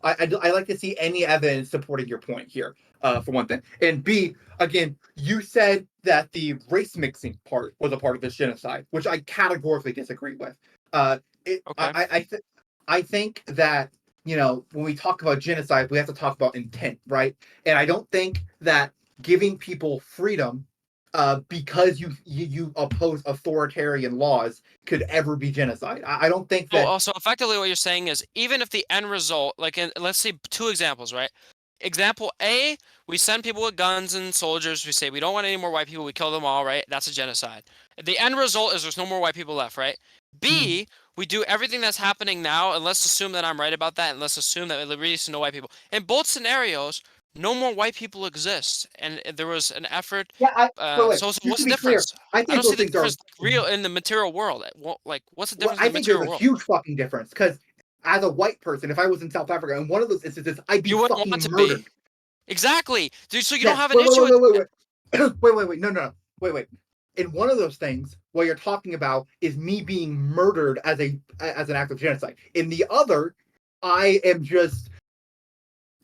I like to see any evidence supporting your point here, for one thing. And B, again, you said that the race mixing part was a part of this genocide, which I categorically disagree with. Uh, Okay. I think that when we talk about genocide, we have to talk about intent, right? And I don't think that giving people freedom because you oppose authoritarian laws could ever be genocide. I don't think So, that. also effectively, what you're saying is even if the end result, like let's say two examples, right? Example A, we send people with guns and soldiers. We say we don't want any more white people. We kill them all, right? That's a genocide. The end result is there's no more white people left, right? Mm, B, we do everything that's happening now, and let's assume that I'm right about that, and let's assume that there really is no white people. In both scenarios, no more white people exist, and there was an effort. yeah, wait. So Just what's to the be clear, difference? I I think don't see those the things are. difference real in the material world. Like, what's the Well, difference in I the think there's material a world? huge fucking difference because as a white person, if I was in South Africa in one of those instances, I'd be You wouldn't want fucking to be. murdered. Exactly. Dude, so you don't Yes. have an Wait, wait, issue wait, with wait, that. wait, wait. Wait. No, no, no. Wait. In one of those things, what you're talking about is me being murdered as an act of genocide. In the other, I am just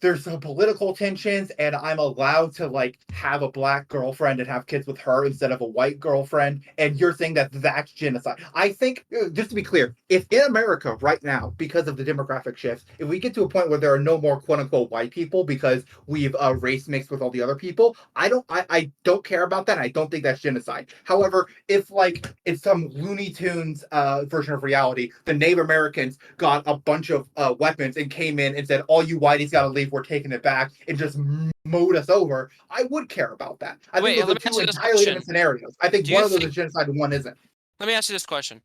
there's some political tensions and I'm allowed to like have a black girlfriend and have kids with her instead of a white girlfriend, and you're saying that that's genocide. I think just to be clear, if in America right now, because of the demographic shifts, if we get to a point where there are no more quote unquote white people because we've race mixed with all the other people, I don't care about that. I don't think that's genocide. However, if like it's some Looney Tunes version of reality, the Native Americans got a bunch of weapons and came in and said, all you whiteys got to leave, we're taking it back, and just mowed us over, I would care about that. I think Wait, those let are me ask two you this entirely different question. scenarios. I think Do one you of those think, is genocide and one isn't. let me ask you this question.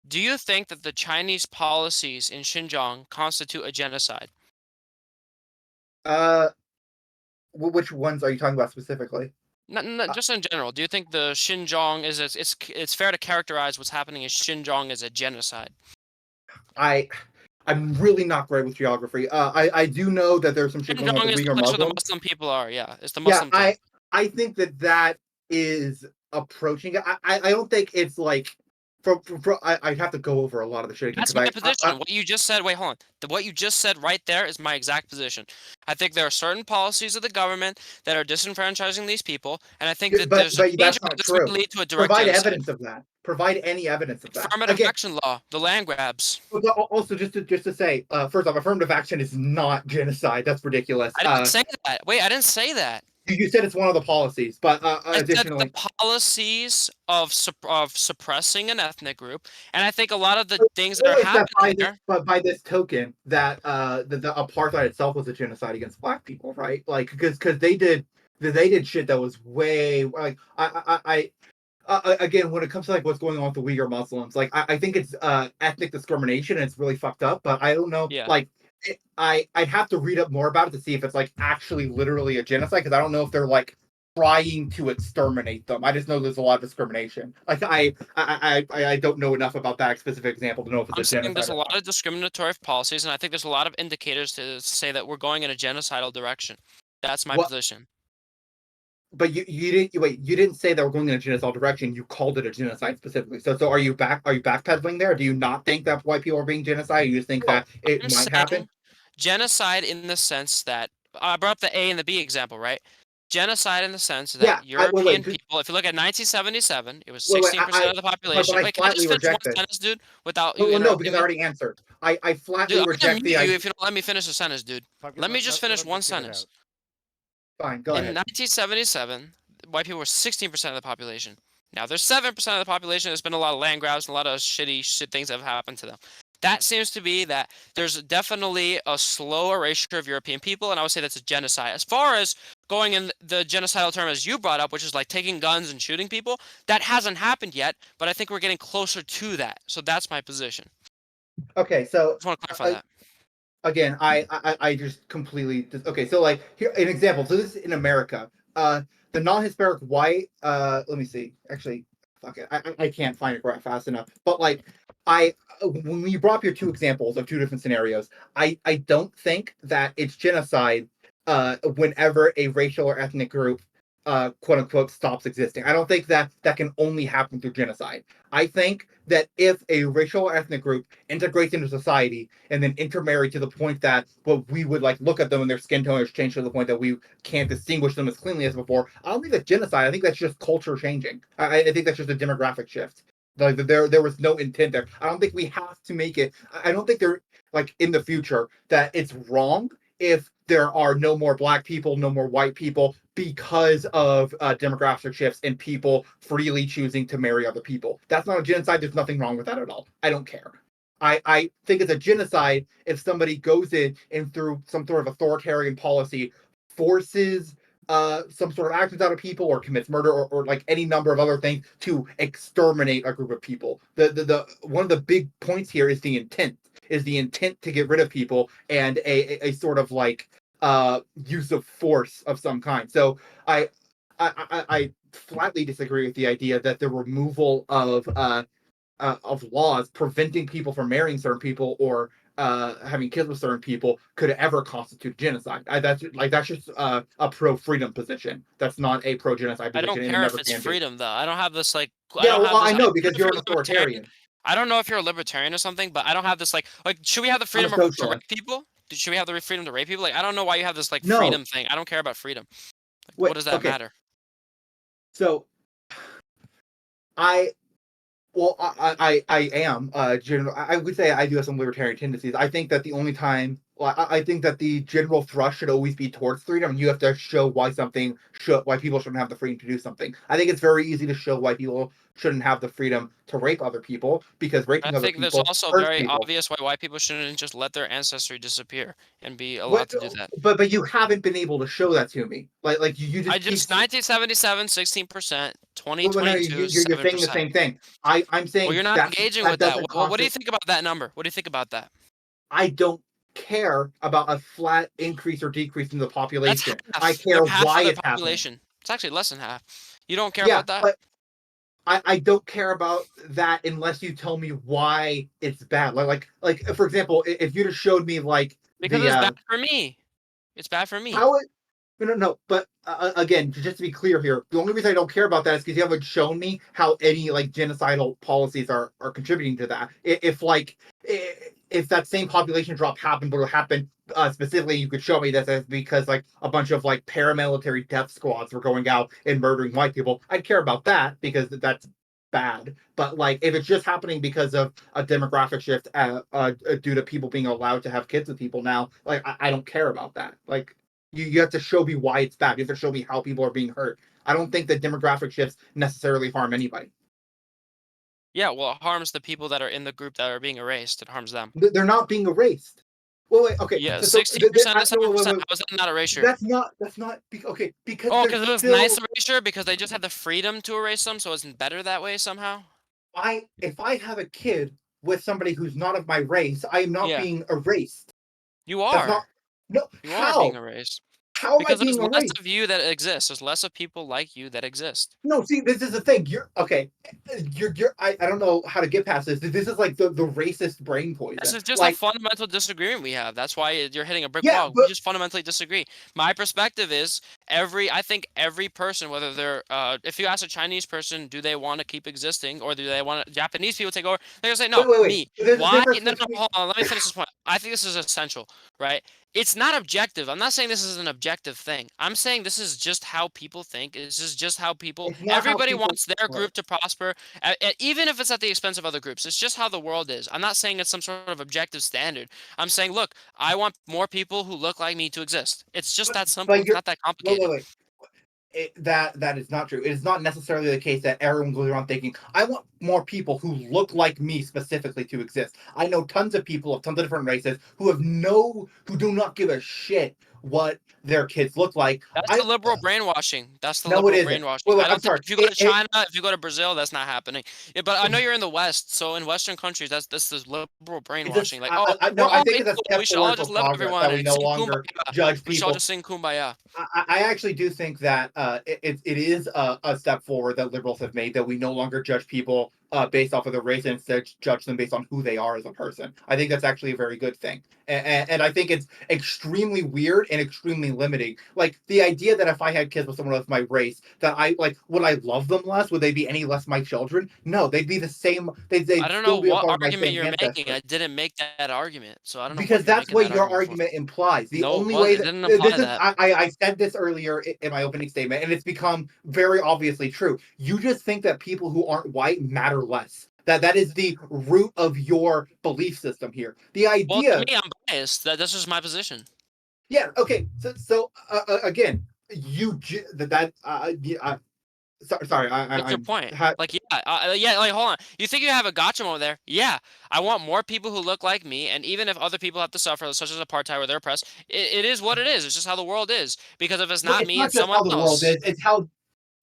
Do you think that the Chinese policies in Xinjiang constitute a genocide? Uh, which ones are you talking about specifically? Not Uh, just in general. Do you think the Xinjiang is it's fair to characterize what's happening in Xinjiang as a genocide? I I'm really not great with geography. I do know that there's some shit going on Xinjiang with is the the Uyghur place where the Muslims. Muslim people are. Yeah, it's the Yeah, Muslim thing. I think that that is approaching it. I don't think it's like I'd have to go over a lot of the shit again That's because my I position. What you just said, wait, hold on. What you just said right there is my exact position. I think there are certain policies of the government that are disenfranchising these people, and I think that there's a but danger that's that not this may true. lead to a direct Provide genocide. evidence of that. Provide any evidence of that. Affirmative Again, action law, the land grabs. but also just to say, first off, affirmative action is not genocide. That's ridiculous. I didn't say that. Wait, I didn't say that. You said it's one of the policies, but I said the additionally, policies of suppressing an ethnic group, and I think a lot of the things that are well, it's that happening there. by this token that the apartheid itself was a genocide against black people, right? Like because they did they did shit that was way like again, when it comes to like what's going on with the Uyghur Muslims, like I think it's ethnic discrimination and it's really fucked up. But I don't know, Yeah. like I'd have to read up more about it to see if it's like actually literally a genocide because I don't know if they're like trying to exterminate them. I just know there's a lot of discrimination. Like I don't know enough about that specific example to know if it's I'm a saying there's genocide a or lot not. of discriminatory policies, and I think there's a lot of indicators to say that we're going in a genocidal direction. That's my What? position. But you didn't wait. You didn't say that we're going in a genocidal direction. You called it a genocide specifically. So are you backpedaling there? Do you not think that white people are being genocide? You just think No, that it I'm might happen? saying genocide in the sense that I brought up the A and the B example, right? Genocide in the sense Yeah. that Wait, European wait, people, if you look at 1977, it was wait. 16% of the But population. I Wait, can I just flatly finish one reject this. sentence, dude, without you Well, no, interrupting because I me? already answered. I Dude, flatly I'm gonna reject mute the you idea. if you don't let me finish a sentence, dude. Pumpkin, Let me just let finish him one just get it sentence. out. Fine, go In ahead. 1977, white people were 16% of the population. Now there's 7% of the population. There's been a lot of land grabs and a lot of shit things that have happened to them. That seems to be that there's definitely a slow erasure of European people, and I would say that's a genocide. As far as going in the genocidal term as you brought up, which is like taking guns and shooting people, that hasn't happened yet, but I think we're getting closer to that. So that's my position. Okay, so Just want to clarify uh, that. again, I just completely okay. So like here an example. So this is in America. The non-Hispanic white. Let me see. Actually, fuck it. I can't find it right fast enough. But like I when you brought up your two examples of two different scenarios, I don't think that it's genocide. Whenever a racial or ethnic group, quote unquote, stops existing. I don't think that that can only happen through genocide. I think that if a racial or ethnic group integrates into society and then intermarry to the point that what we would like look at them and their skin tone has changed to the point that we can't distinguish them as cleanly as before. I don't think that's genocide. I think that's just culture changing. I think that's just a demographic shift. Like there was no intent there. I don't think we have to make it. I don't think there like in the future that it's wrong if there are no more black people, no more white people because of demographic shifts and people freely choosing to marry other people. That's not a genocide. There's nothing wrong with that at all. I don't care. I think it's a genocide if somebody goes in and through some sort of authoritarian policy forces some sort of actions out of people or commits murder or like any number of other things to exterminate a group of people. The one of the big points here is the intent to get rid of people and a sort of like use of force of some kind. So I flatly disagree with the idea that the removal of laws preventing people from marrying certain people or having kids with certain people could ever constitute genocide. That's just a pro freedom position. That's not a pro genocide I don't position, and it care if never it's can be. freedom though. I don't have this like I Yeah, don't well, have I this know don't because know if you're you're an a libertarian. authoritarian. I don't know if you're a libertarian or something, but I don't have this like should we have the I'm a freedom to rape socialist. people? Should we have the freedom to rape people? Like I don't know why you have this like No, freedom thing. I don't care about freedom. Like, what wait, does that okay. matter? So I Well, I am general. I would say I do have some libertarian tendencies. I think that the only time, well, I think that the general thrust should always be towards freedom. And you have to show why people shouldn't have the freedom to do something. I think it's very easy to show why people shouldn't have the freedom to rape other people because I raping other think there's people also hurts very people. obvious why white people shouldn't just let their ancestry disappear and be allowed What, to do that. but you haven't been able to show that to me. Like you I just keep. just 1977 16%, Well, no, 2022 you're saying the 7%. same thing. I'm Well, saying you're not engaging that with that. doesn't What do you constitute. think about that number? What do you think about that? I don't care about a flat increase or decrease in the That's population. I half. They're care half why of their it's happening. population. It's actually less than half. You don't care Yeah, about that? but I don't care about that unless you tell me why it's bad. Like for example, if you just showed me like Because the it's bad for me. It's bad for me. how it no. But again, just to be clear here, the only reason I don't care about that is because you haven't shown me how any like genocidal policies are contributing to that. If like if that same population drop happened, but it happened specifically, you could show me that as because like a bunch of like paramilitary death squads were going out and murdering white people. I'd care about that because that's bad. But like if it's just happening because of a demographic shift due to people being allowed to have kids with people now, like I don't care about that. Like you have to show me why it's bad. You have to show me how people are being hurt. I don't think that demographic shifts necessarily harm anybody. Yeah, well, it harms the people that are in the group that are being erased. It harms them. They're not being erased. Well, wait, okay. Yeah, So 60% to no, wait, 7%. wait, How is that not erasure? that's not okay because Oh, there's because it was still nice erasure because they just had the freedom to erase them, so it's better that way somehow. if I have a kid with somebody who's not of my race, I am not Yeah, being erased. you That's not are. no. You are being How? erased How am I because there's being less erased? of you that exists. There's less of people like you that exist. No, see, this is the thing. You're okay. I don't know how to get past this. This is like the racist brain This poison. is just a Like, fundamental disagreement we have. That's why you're hitting a brick yeah, wall. We but just fundamentally disagree. My perspective is I think every person, whether they're, if you ask a Chinese person, do they want to keep existing or do they want Japanese people take over? They're gonna say no, wait. me. There's a Why? difference No, no, between hold on. Let me finish this point. I think this is essential, right? It's not objective. I'm not saying this is an objective thing. I'm saying this is just how people think. This is just how people. it's not how Everybody people wants their right. group to prosper, even if it's at the expense of other groups. It's just how the world is. I'm not saying it's some sort of objective standard. I'm saying, look, I want more people who look like me to exist. It's just But that simple. but It's you're not that complicated. wait. That is not true. It is not necessarily the case that everyone goes around thinking, I want more people who look like me specifically to exist. I know tons of people of tons of different races who do not give a shit what their kids look like. That's I the liberal brainwashing. That's the No, it liberal isn't. brainwashing. Wait, I I'm don't think sorry. if you go to China, if you go to Brazil, that's not happening. Yeah, but I know you're in the West, so in Western countries, that's this liberal It's just brainwashing. Like, oh, no. we're I all think it's equal. a We step should all forward for just love progress everyone that we and no sing longer kumbaya. judge We should all people. just sing kumbaya. I actually do think that it is a step forward that liberals have made that we no longer judge people based off of their race and instead judge them based on who they are as a person. I think that's actually a very good thing. And I think it's extremely weird and extremely limiting. Like the idea that if I had kids with someone of my race, that I like would I love them less? Would they be any less my children? No, they'd be the same. I They'd don't know still be a what part of my argument same you're making. ancestry. I didn't make that argument, so I don't know what Because you're that's making what that your argument for. argument implies. The No, it only was. way It that didn't imply this is, that. I said this earlier in my opening statement, and it's become very obviously true. You just think that people who aren't white matter less. That is the root of your belief system here. The Well, to idea, me, I'm biased. This is my position. yeah, okay. Again, sorry, What's your I'm point? Like, yeah, yeah. Like, hold on. You think you have a gotcha over there? Yeah, I want more people who look like me, and even if other people have to suffer, such as apartheid, where they're oppressed, it is what it is. It's just how the world is. Because if it's but not it's me, not it's just someone how the world else. is. It's how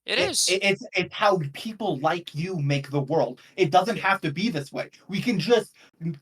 It is. it's how people like you make the world. It doesn't have to be this way. We can just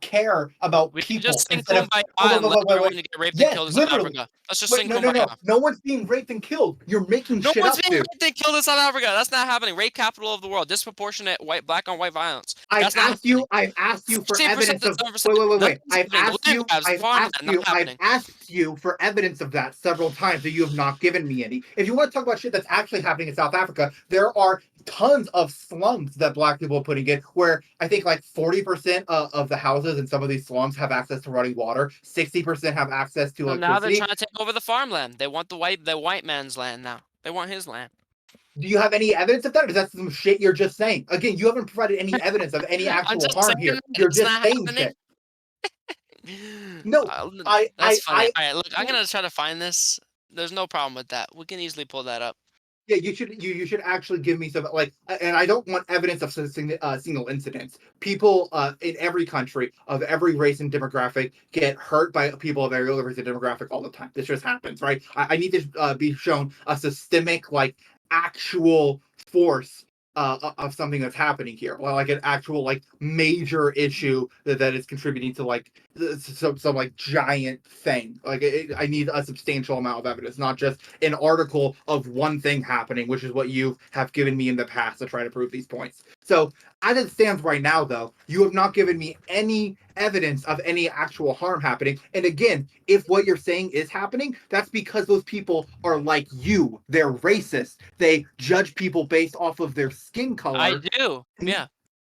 care about We can people just sing instead of kumbaya and let wait. everyone get raped and Yes, killed in South literally. Africa. Let's just Wait, sing no. kumbaya. No one's being raped and killed. You're making No shit one's up, being dude. raped and killed in South Africa. That's not happening. Rape capital of the world. Disproportionate black on white violence. That's not happening. I've asked you for 60% evidence to of 7%. wait. Nothing's happening. The land grabs, the farmland, not I've happening. asked you for evidence of that several times, and you have not given me any. If you want to talk about shit that's actually happening in South Africa, there are tons of slums that black people are putting in, where I think like 40% of the houses in some of these slums have access to running water, 60% have access to So now they're electricity. trying to take over the farmland. They want the white man's land now. They want his land. Do you have any evidence of that, or is that some shit you're just saying? Again, you haven't provided any evidence of any I'm actual just harm saying here. that You're it's just not saying happening. shit. No, That's funny. All right, look, I'm gonna try to find this. There's no problem with that. We can easily pull that up. yeah, you should actually give me some like, and I don't want evidence of single incidents. People in every country of every race and demographic get hurt by people of every race and demographic all the time. This just happens, right? I need to be shown a systemic, like actual force of something that's happening here, well, like an actual like major issue that is contributing to like some like giant thing. Like I need a substantial amount of evidence, not just an article of one thing happening, which is what you have given me in the past to try to prove these points. So as it stands right now, though, you have not given me any evidence of any actual harm happening. And again, if what you're saying is happening, that's because those people are like you. They're racist. They judge people based off of their skin I color. do. Yeah,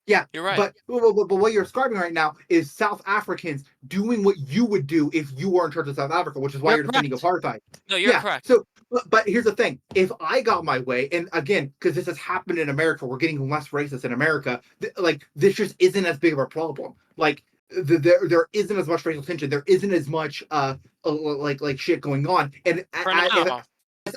Yeah, you're right. but what you're describing right now is South Africans doing what you would do if you were in charge of South Africa, which is why You're you're defending correct. apartheid. No, you're Yeah. correct. So, but here's the thing: if I got my way, and again, because this has happened in America, we're getting less racist in America. Like this just isn't as big of a problem. Like there isn't as much racial tension. There isn't as much like shit going on. And For if now.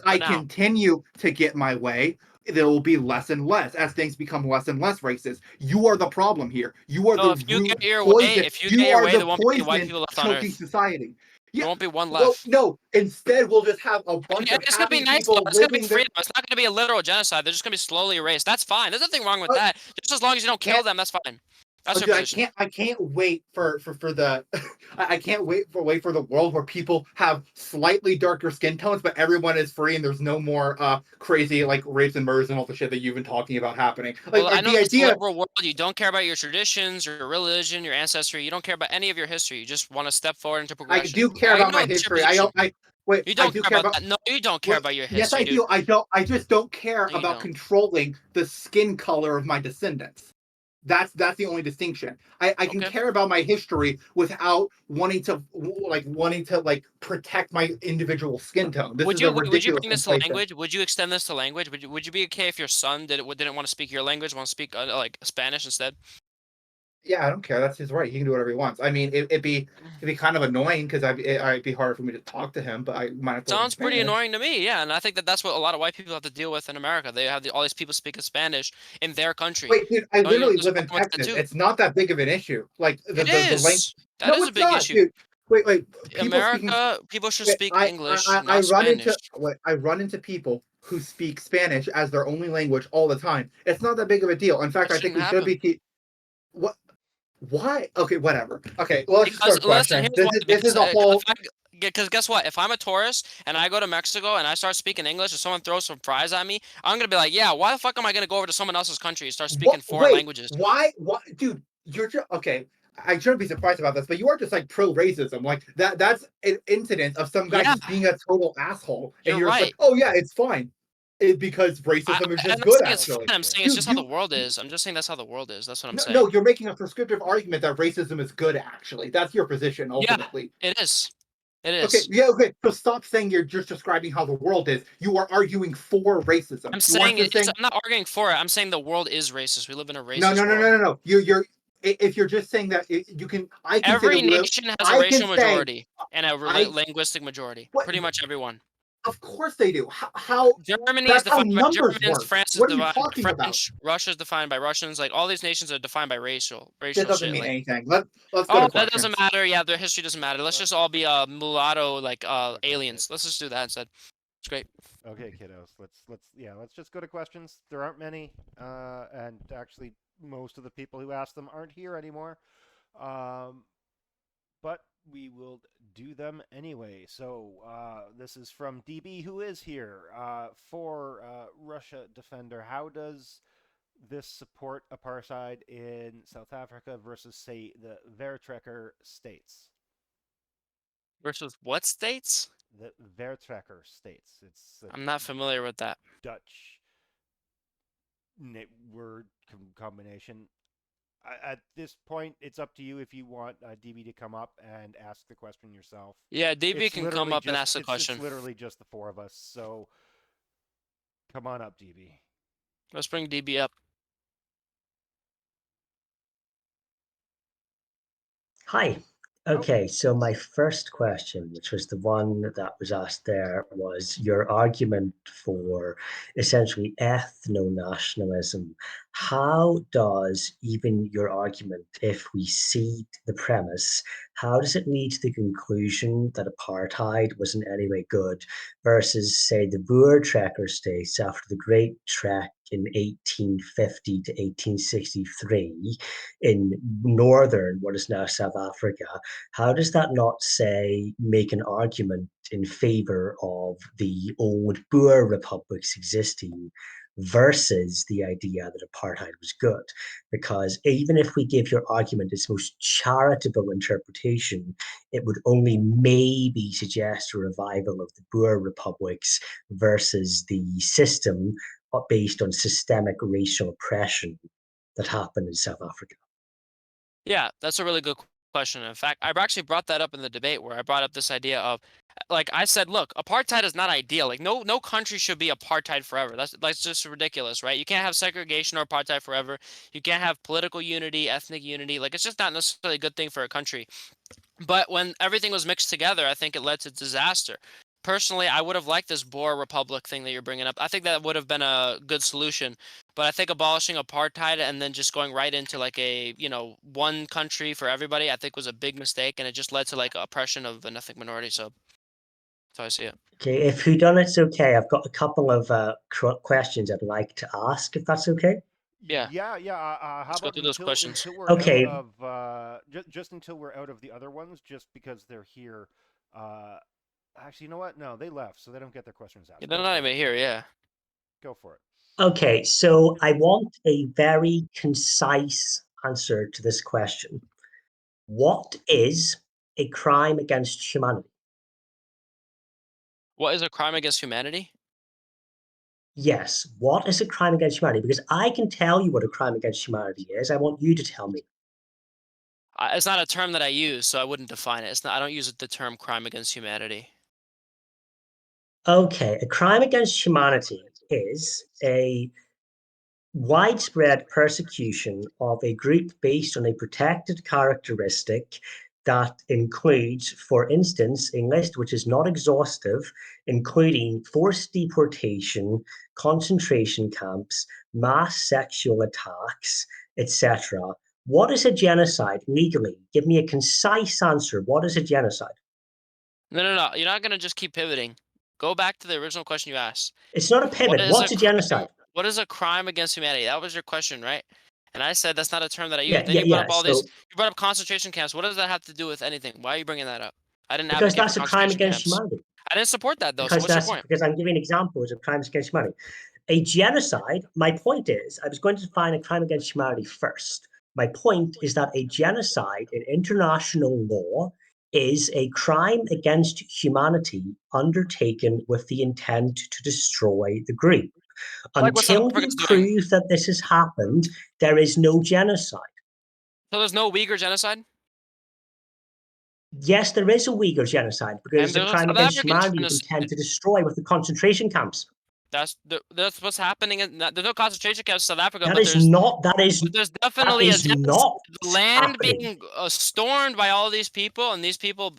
I For now. continue to get my way, there will be less and less as things become less and less racist. You are the problem here. You are So the root poison. You are the there won't be white poison people left on choking Earth. society. There Yeah. won't be one Well, left. no. Instead, we'll just have a And bunch of it's gonna be happy nice though. people It's gonna be living their. freedom. It's not gonna be a literal genocide. They're just gonna be slowly erased. That's fine. There's nothing wrong with Uh, that. Just as long as you don't kill can't them, that's fine. That's your Dude, position. I can't wait for the I can't wait for the world where people have slightly darker skin tones, but everyone is free and there's no more crazy like rapes and murders and all the shit that you've been talking about happening. Well, I Like know the that's a idea. liberal world. You don't care about your traditions, your religion, your ancestry. You don't care about any of your history. You just want to step forward into I progression. do care I about know my that's your history. position. I wait. You I don't do care care about about. that. No, you don't care Well, about your yes, history, I dude. do. I don't. I just don't care No, you about don't. controlling the skin color of my descendants. That's the only distinction. I can Okay. care about my history without wanting to like protect my individual skin tone. This is a Would you ridiculous bring this to complacent. language? Would you extend this to language? Would you be okay if your son didn't want to speak your language, want to speak like Spanish instead? Yeah, I don't care. That's his right. He can do whatever he wants. I mean, it'd be kind of annoying because it'd be hard for me to talk to him, but I might have to learn Sounds pretty Spanish. annoying to me, yeah, and I think that that's what a lot of white people have to deal with in America. They have all these people speaking Spanish in their country. Wait, dude, I Don't you? literally There's a live in problem with that Texas. too. It's not that big of an issue. Like It the length. is. That No, is a it's big not, issue. dude. Wait. People speaking. America, people should Wait, speak English, I not run into Spanish. I run into people who speak Spanish as their only language all the time. It's not that big of a deal. In fact, That I think shouldn't we should happen. be. What? Why? Okay, whatever. Okay, well, let's just Because start listen, questioning. here's why. This is Because a whole. because guess what? If I'm a tourist and I go to Mexico and I start speaking English and someone throws some fries at me, I'm gonna be like, yeah, why the fuck am I gonna go over to someone else's country and start What? speaking foreign Wait, languages? why? What, dude? You're just okay. I shouldn't be surprised about this, but you are just like pro racism. Like that's an incident of some guy Yeah, just being a total asshole, and you're you're just like, right. oh yeah, it's fine, because racism is I'm just not good. saying it's fine. Actually, I'm saying it's dude, just how the you world is. I'm just saying that's how the world is. That's what I'm no, saying. you're making a prescriptive argument that racism is good. Actually, that's your position Yeah, ultimately. it is. It Okay, is. yeah, okay. So stop saying you're just describing how the world is. You are arguing for racism. I'm You aren't saying just saying I'm not arguing for it. I'm saying the world is racist. We live in a no, racist world. no. You're if you're just saying that you can. I can say Every that. nation has a I can racial say majority and a I linguistic majority. what? Pretty much everyone. Of course they do. How Germany is that's how defined by numbers Germans. work. France is What are you defined by talking about? French. Russia is defined by Russians. Like all these nations are defined by That racial doesn't shit. mean Like, anything. Let's go oh, to that doesn't questions. matter. Yeah, their history doesn't matter. Let's Let, just all be mulatto like okay, aliens. kids. Let's just do that instead. It's great. Okay, kiddos. Let's just go to questions. There aren't many, and actually, most of the people who asked them aren't here anymore. Um, but we will do them anyway. So this is from DB, who is here for Russia Defender. How does this support apartheid in South Africa versus, say, the Vertrekker states? Versus what states? The Vertrekker states. It's a I'm not familiar with that. Dutch word combination. At this point, it's up to you if you want DB to come up and ask the question yourself. Yeah, DB It's can come literally up and just ask the it's question. literally just the four of us. So come on up, DB. Let's bring DB up. Hi. Oh. Okay, so my first question, which was the one that was asked there, was your argument for essentially ethno-nationalism. How does even your argument, if we see the premise, how does it lead to the conclusion that apartheid was in any way good versus, say, the Boer Trekker states after the Great Trek in 1850 to 1863 in northern, what is now South Africa? How does that not say make an argument in favor of the old Boer republics existing versus the idea that apartheid was good? Because even if we give your argument its most charitable interpretation, it would only maybe suggest a revival of the Boer republics versus the system based on systemic racial oppression that happened in South Africa. Yeah, that's a really good question. In fact, I actually brought that up in the debate where I brought up this idea of, like I said, look, apartheid is not ideal. Like no country should be apartheid forever. That's just ridiculous, right? You can't have segregation or apartheid forever. You can't have political unity, ethnic unity. Like it's just not necessarily a good thing for a country. But when everything was mixed together, I think it led to disaster. personally, I would have liked this Boer Republic thing that you're bringing up. I think that would have been a good solution. But I think abolishing apartheid and then just going right into like a, one country for everybody, I think was a big mistake, and it just led to like oppression of an ethnic minority. So that's how I see it. Okay, if whodunit's okay, I've got a couple of questions I'd like to ask, if that's okay. Yeah. Yeah. How Let's go about through those questions. until we're Okay. out of just until we're out of the other ones, just because they're here. Actually, you know what? No, they left, so they don't get their questions asked. Yeah, they're not even here. Yeah. Go for it. Okay, so I want a very concise answer to this question. What is a crime against humanity? What is a crime against humanity? Yes, what is a crime against humanity? Because I can tell you what a crime against humanity is. I want you to tell me. It's not a term that I use, so I wouldn't define it. It's not. I don't use the term crime against humanity. Okay, a crime against humanity is a widespread persecution of a group based on a protected characteristic that includes, for instance, a list which is not exhaustive, including forced deportation, concentration camps, mass sexual attacks, etc. What is a genocide legally? Give me a concise answer. What is a genocide? No. You're not gonna just keep pivoting. Go back to the original question you asked. It's not a What pivot. is What's a a crime? genocide? What is a crime against humanity? That was your question, right? And I said that's not a term that I use. Yeah, Then yeah, you brought yeah. up all these. So, You brought up concentration camps. What does that have to do with anything? Why are you bringing that up? I didn't because advocate for that's a crime concentration against camps. humanity. I didn't support that though. So what's your point? Because I'm giving examples of crimes against humanity. A genocide, my point is, I was going to define a crime against humanity first. My point is that a genocide in international law is a crime against humanity undertaken with the intent to destroy the group. Like what South Until you Africa's doing. prove that this has happened, there is no genocide. So there's no Uyghur genocide? Yes, there is a Uyghur genocide because And it's a there's a crime South against African humanity with genocide. intent to destroy with the concentration camps. That's what's happening. There's no concentration camps in South Africa, That but is there's not. there's definitely a genocide. Not The land happening. being stormed by all these people, and these people,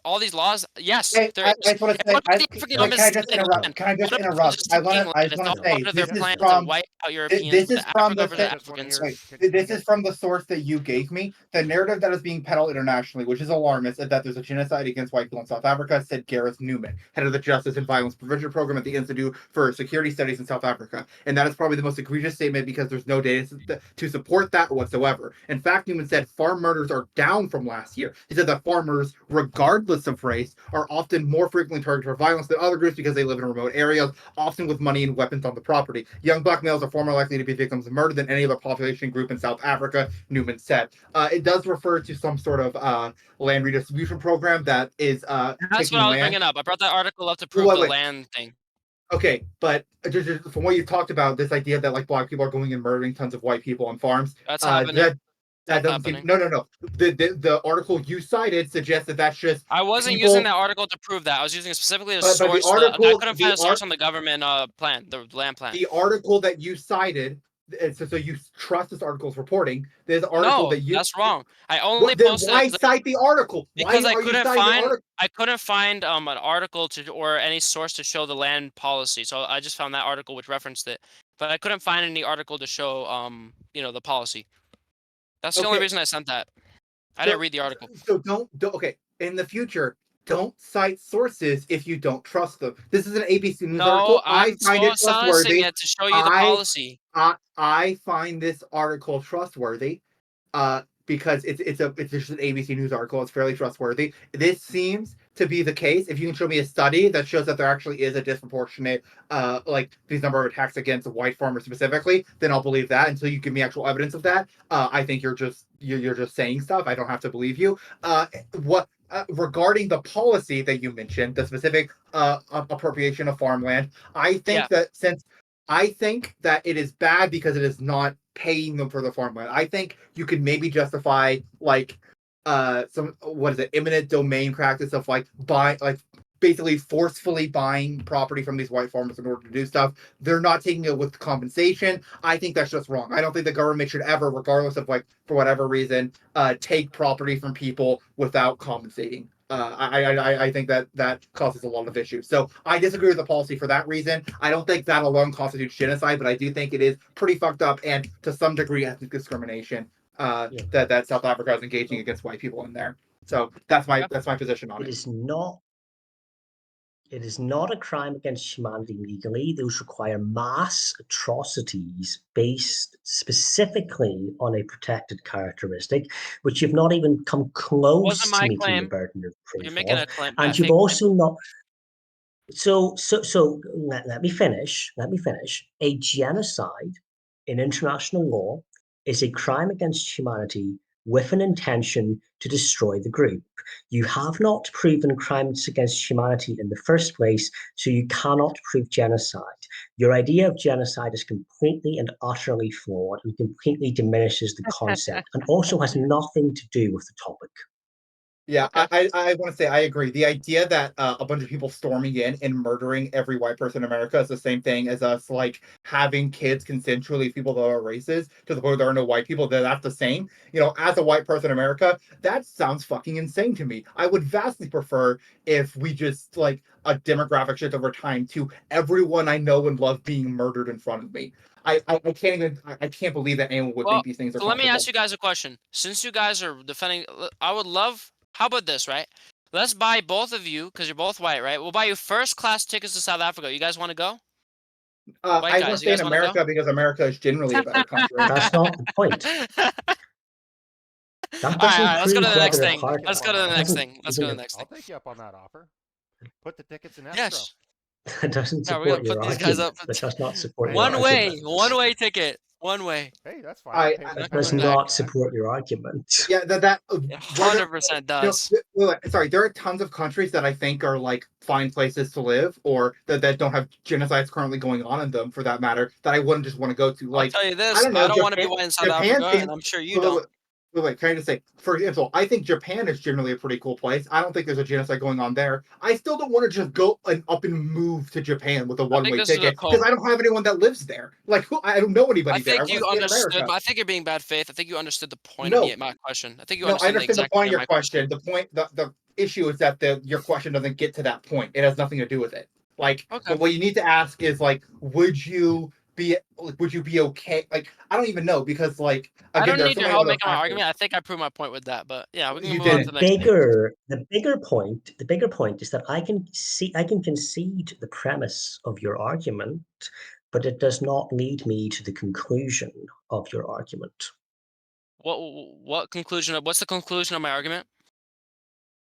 all these laws. Yes, Hey, there I is. just want to And say, what about the African can I just stealing interrupt? land? Can I just What about interrupt? just stealing land? I It's want all to say part of their this is plan to from wipe out Europeans, this is from Africa the over the I just wanna Africans. hear. wait, this is from the source that you gave me. The narrative that is being peddled internationally, which is alarmist, is that there's a genocide against white people in South Africa, said Gareth Newman, head of the Justice and Violence Prevention Program at the Institute for Security Studies in South Africa. And that is probably the most egregious statement because there's no data to support that whatsoever. In fact, Newman said farm murders are down from last year. He said that farmers, regardless of race, are often more frequently targeted for violence than other groups because they live in remote areas, often with money and weapons on the property. Young black males are far more likely to be victims of murder than any other population group in South Africa, Newman said. It does refer to some sort of land redistribution program that is That's taking what I was land. bringing up. I brought that article up to prove the land thing. Okay, but just from what you talked about, this idea that like black people are going and murdering tons of white people on farms, That's happening. that doesn't seem. No. The article you cited suggests that that's just. I wasn't people, using that article to prove that. I was using it specifically to but the source. I article, couldn't find a source on the government plan, the land plan. the article that you cited. So you trust this article's reporting. There's an article No, that you. that's wrong. I only Then posted why it cite the article? because Why I are you couldn't citing the find article? an article to or any source to show the land policy. So I just found that article which referenced it, but I couldn't find any article to show the policy. That's the only Okay. reason I sent that. I didn't read the article. So don't okay. In the future, don't cite sources if you don't trust them. This is an ABC News article. I I'm find it silencing trustworthy. it to show you the policy. I find this article trustworthy. Because it's just an ABC News article. It's fairly trustworthy. This seems to be the case. If you can show me a study that shows that there actually is a disproportionate, like these number of attacks against white farmers specifically, then I'll believe that. Until you give me actual evidence of that, I think you're just saying stuff. I don't have to believe you. Regarding the policy that you mentioned, the specific appropriation of farmland, I think that it is bad because it is not paying them for the farmland. I think you could maybe justify like some eminent domain practice of like basically forcefully buying property from these white farmers in order to do stuff. They're not taking it with compensation. I think that's just wrong. I don't think the government should ever, regardless of like for whatever reason, take property from people without compensating. I think that causes a lot of issues. So I disagree with the policy for that reason. I don't think that alone constitutes genocide, but I do think it is pretty fucked up and to some degree ethnic discrimination that South Africa is engaging against white people in there. So that's my position on It it. is not. It is not a crime against humanity legally. Those require mass atrocities based specifically on a protected characteristic, which you've not even come close Wasn't to my meeting the claim. burden of You're proof making of. a claim. And you've also not. So let me finish. Let me finish. A genocide in international law is a crime against humanity with an intention to destroy the group. You have not proven crimes against humanity in the first place, so you cannot prove genocide. Your idea of genocide is completely and utterly flawed and completely diminishes the concept and also has nothing to do with the topic. Yeah, Okay. I want to say I agree. The idea that a bunch of people storming in and murdering every white person in America is the same thing as us like having kids consensually, people of other races, to the point where there are no white people. That's the same. As a white person in America, that sounds fucking insane to me. I would vastly prefer if we just like a demographic shift over time to everyone I know and love being murdered in front of me. I can't believe that anyone would Well, think these things are so let me possible. ask you guys a question. Since you guys are defending, I would love. How about this, right? Let's buy both of you because you're both white, right? We'll buy you first class tickets to South Africa. You guys want to go? White I want to guys, you stay in guys want to go? America because America is generally a better country. That's not the point. That All doesn't right. Let's go to prove the next whether thing. apart. Let's go to That the next Doesn't thing. Let's go to the even. next I'll thing. take you up on that offer. Put the tickets in escrow. Yes. That doesn't Yeah, we're gonna support put your these guys argument. up. That does not support your One way. argument. One way ticket. One way. Hey, that's fine. I, Pay I for Not That does coming accommodation back. not back. support your argument. yeah, whether 100% does. sorry, there are tons of countries that I think are like fine places to live, or that don't have genocides currently going on in them, for that matter, that I wouldn't just want to go to. I'll Like, tell you I this. don't I know, don't want to be Japan. white in South Japan Africa, seems. and I'm sure you Wait, wait, don't. can I just say, for example, I think Japan is generally a pretty cool place. I don't think there's a genocide going on there. I still don't want to just go up and move to Japan with a I think one-way this is a ticket because cope. I don't have anyone that lives there. Like, I don't know I anybody there. I think want to you stay in understood. America. I think you're being bad faith. I think you understood the point of No, my question. I think you No, I understood the understand the exact point point of of your my question. question. The issue is that your question doesn't get to that point. It has nothing to do with it. Like, Okay. but what you need to ask is like, would you be okay? Like, I don't even know because like I again, don't there are need so your many help other making my factors. argument. I think I proved my point with that. But yeah, we can You move on to The the didn't. next thing. bigger point is that I can concede the premise of your argument, but it does not lead me to the conclusion of your argument. What conclusion? What's the conclusion of my argument?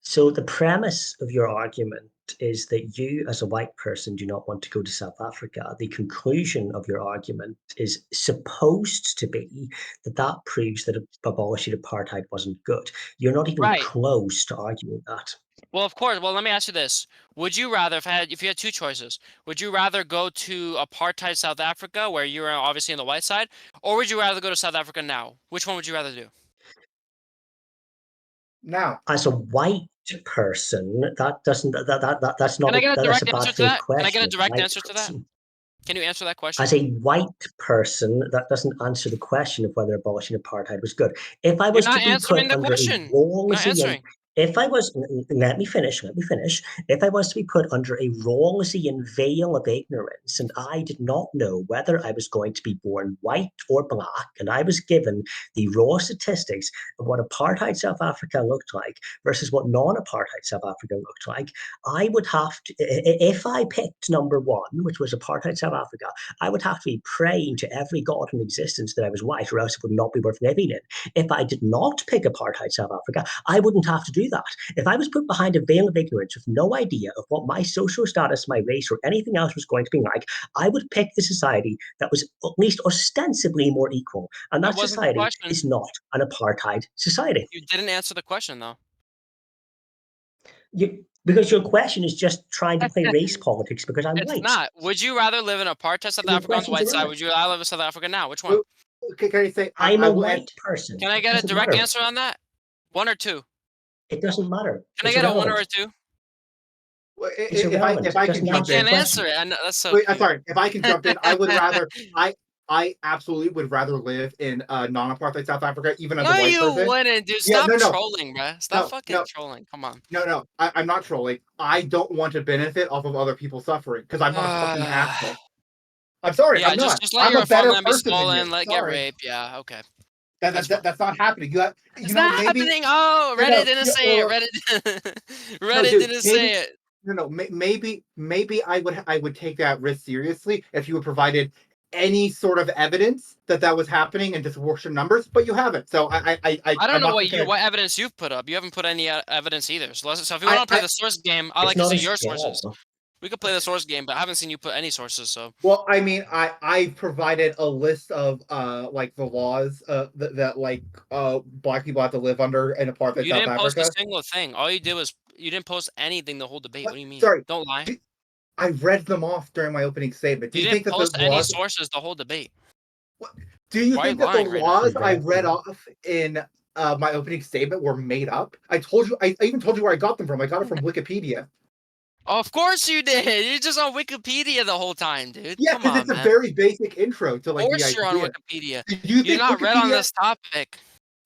So the premise of your argument is that you, as a white person, do not want to go to South Africa. The conclusion of your argument is supposed to be that proves that abolishing apartheid wasn't good. You're not even Right. close to arguing that. Well, of course. Well, let me ask you this: would you rather, if you had two choices, would you rather go to apartheid South Africa, where you are obviously on the white side, or would you rather go to South Africa now? Which one would you rather do? Now, As a white person, that doesn't that's Can not I get a that's a direct bad answer to faith that? Can I get question a as a direct white answer to that? person. Can you answer that question? As a white person, that doesn't answer the question of whether abolishing apartheid was good. If I You're was to not be answering put the under a question. You're not Rawlsian, answering. if I was, let me finish, If I was to be put under a Rawlsian veil of ignorance and I did not know whether I was going to be born white or black, and I was given the raw statistics of what apartheid South Africa looked like versus what non-apartheid South Africa looked like, I would have to, if I picked number one, which was apartheid South Africa, I would have to be praying to every god in existence that I was white, or else it would not be worth living in. If I did not pick apartheid South Africa, I wouldn't have to do that. If I was put behind a veil of ignorance with no idea of what my social status, my race, or anything else was going to be like, I would pick the society that was at least ostensibly more equal. And That that wasn't the society question. is not an apartheid society. You didn't answer the question, though. Because your question is just trying to play race politics because I'm It's white. not. Would you rather live in apartheid South Your Africa on the question's white side? irrelevant. Would you rather live in South Africa now? Which one? well, can I say I'm I a will answer. white person. Can I It get a doesn't direct matter. answer on that? One or two? It doesn't matter. Can I It's get a one or irrelevant. a two? It's irrelevant. If It I doesn't can You jump answer the in, can't answer question. it. I know, that's so wait, cute. sorry, if I can jump in, I absolutely would rather live in non-apartheid South Africa, even as a No, white you person. wouldn't, dude. Yeah, Stop no, no, trolling, bruh. Stop no, fucking no, trolling. Come on. no. I'm not trolling. I don't want to benefit off of other people suffering because I'm not a fucking asshole. I'm sorry, Yeah, I'm not. just let I'm a your better farmland be person than you. stolen, let it get Sorry, raped. Yeah, okay. that, That's that, that fine. that's not happening. It's not Maybe happening. Oh, no, Reddit no, didn't yeah, say it. well, Reddit no, Reddit dude, didn't say maybe it. no, maybe I would take that risk seriously if you had provided any sort of evidence that that was happening and disproportionate numbers, but you haven't. So I don't I'm know not just gonna. what evidence you've put up. You haven't put any evidence either. So if you I, want to play I the source game, I It's like to not see a your sources. straw. We could play the source game, but I haven't seen you put any sources. So well, I mean, I provided a list of like the laws that like black people have to live under in apartheid you South didn't post a Africa. single thing. All you did was you didn't post anything the whole debate. What do you mean? Sorry, Don't lie. I read them off during my opening statement. Do You you didn't think that the post any laws? sources the whole debate. Do you Why are you think that the lying right now? laws You I read read them. off in my opening statement were made up? I told you. I even told you where I got them from. I got it from Wikipedia. Of course you did. You're just on Wikipedia the whole time, dude. Yeah, Come because on, it's a man. very basic intro to Of like the course you're on idea. Wikipedia. Do you You're think not read on Wikipedia? this topic.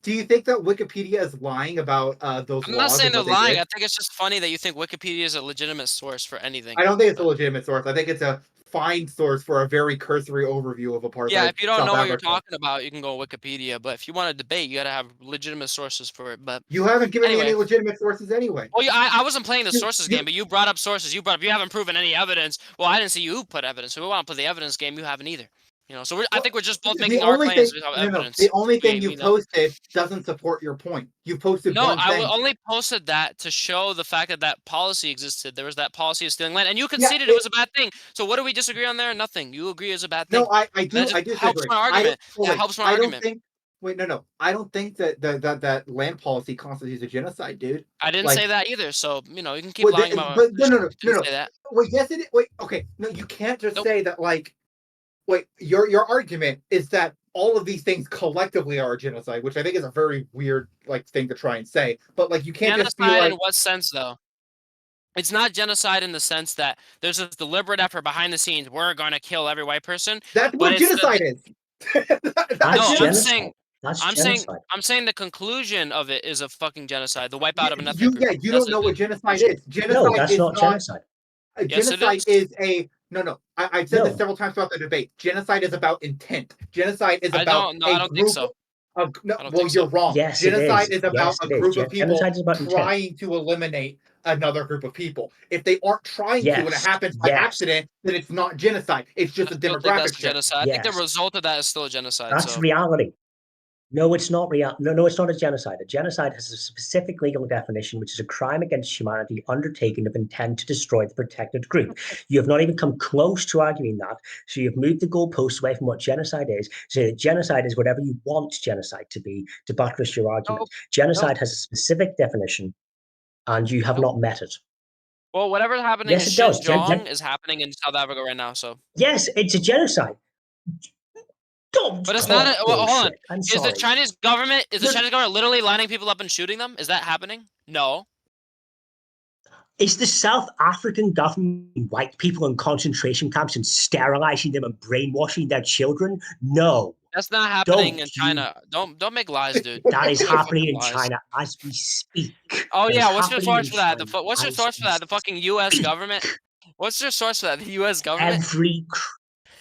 Do you think that Wikipedia is lying about those I'm not laws saying and they're what they lying. did? I think it's just funny that you think Wikipedia is a legitimate source for anything. I don't think it's a But legitimate source. I think it's a fine source for a very cursory overview of yeah, apartheid if you don't South know what you're Africa. talking about, you can go Wikipedia. But if you want to debate, you got to have legitimate sources for it. But You haven't given me any anyway, legitimate sources anyway. well, yeah, I wasn't playing the You, sources you, game, but you brought up sources. You brought up you haven't proven any evidence. Well, I didn't see you put evidence. So we want to play the evidence game. You haven't either. So I Well, think we're just both the making our only claims thing, without no, evidence. the only thing you We know. posted doesn't support your point. You posted No, one I thing. only posted that to show the fact that that policy existed. There was that policy of stealing land, and you Yeah, conceded it was a bad thing. So what do we disagree on there? Nothing. You agree it's a bad thing. no, I That do, just I do helps disagree. my I don't. argument. Well, That wait, helps my I don't argument. think. Wait, no. I don't think that land policy constitutes a genocide, dude. I didn't Like, say that either. So you can keep wait, lying about my but position. You didn't no. say that. Wait, yes, it. Wait, okay, no, you can't just Nope. say that. Like, wait, your argument is that all of these things collectively are a genocide, which I think is a very weird like thing to try and say. But like, you can't just be Genocide in like, what sense, though? It's not genocide in the sense that there's this deliberate effort behind the scenes. We're going to kill every white person, that's but what it's genocide is. That's no. genocide. That's genocide. I'm saying the conclusion of it is a fucking genocide. The wipeout of an ethnic You group. you That's don't the know what genocide conclusion. is. No, Genocide that's is not not genocide. Yes, it genocide is. is a no. I've said this No, several times throughout the debate. Genocide is about intent. Genocide is I about don't. No, I a don't think group so. of no. I don't Well, think so. you're wrong. yes, it Genocide is. is about Yes, a it is. group of people Genocide is about intent. trying to eliminate another group of people. If they aren't trying to and it Yes, happens by yes, accident, then it's not genocide. It's I just a still think demographic that's a shift. genocide. I think the yes. result of that is still a genocide. That's So reality. No, it's not real. No, it's not a genocide. A genocide has a specific legal definition, which is a crime against humanity undertaken of intent to destroy the protected group. You have not even come close to arguing that. So you've moved the goalposts away from what genocide is. So that genocide is whatever you want genocide to be to buttress your argument. nope, Genocide nope, has a specific definition, and you have nope. not met it. Well, whatever's happening in Yes, it does. Xinjiang is happening in South Africa right now. So, Yes, it's a genocide. Don't but it's not. talk Well, hold on. bullshit. I'm Is the sorry. Chinese government No, literally lining people up and shooting them? Is that happening? No. Is the South African government white people in concentration camps and sterilizing them and brainwashing their children? No. That's not happening Don't in you? China. Don't make lies, dude. That is Don't make happening fucking in lies. China as we speak. Oh That is yeah, what's your happening source in for that? China What's your as source for we that? The fucking U.S. speak. government. What's your source for that? The U.S. government.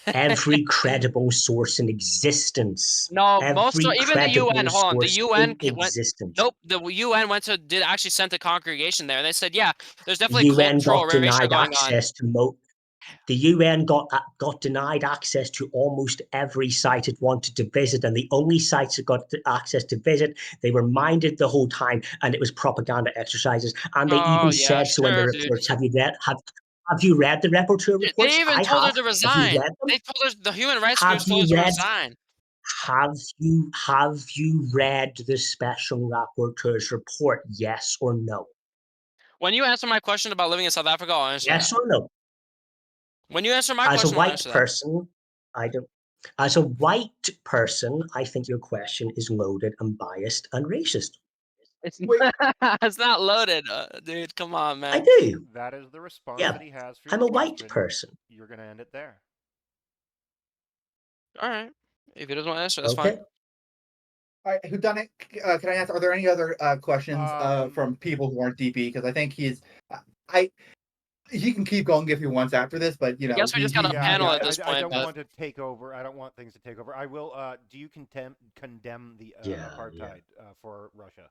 Every credible source in existence. No, Every even the UN. credible Hold on, the source UN in went. existence. Nope, the UN did actually sent a congregation there. They said, yeah, there's The definitely UN cultural got erasure denied going on. access to the UN got denied access to almost every site it wanted to visit, and the only sites it got access to visit, they were minded the whole time, and it was propaganda exercises. And they Oh even yeah, said so in the sure, dude. reports. Have you read the rapporteur reports? They even I told her have. to Have you resign. read them? They told her the human rights Have groups told you her to read? resign. Have you read the special rapporteur's report? Yes or no? When you answer my question about living in South Africa, I'll answer that. Yes or no? When you answer my As a question, I'll white answer that. person, I don't. As a white person, I think your question is loaded and biased and racist. It's wait, it's not loaded, dude. Come on, I man. do. That is the response Yeah, that he has for your I'm a white question. person. You're going to end it there. All right. If he doesn't want to answer, that's fine. Okay. All right, who done it? Can I ask? Are there any other questions Um, from people who aren't DP? Because I think I he can keep going if he wants after this, but I guess we just got a yeah, panel yeah. at this I point, don't but want to take over. I don't want things to take over. I will. Do you condemn the Yeah. apartheid for Russia?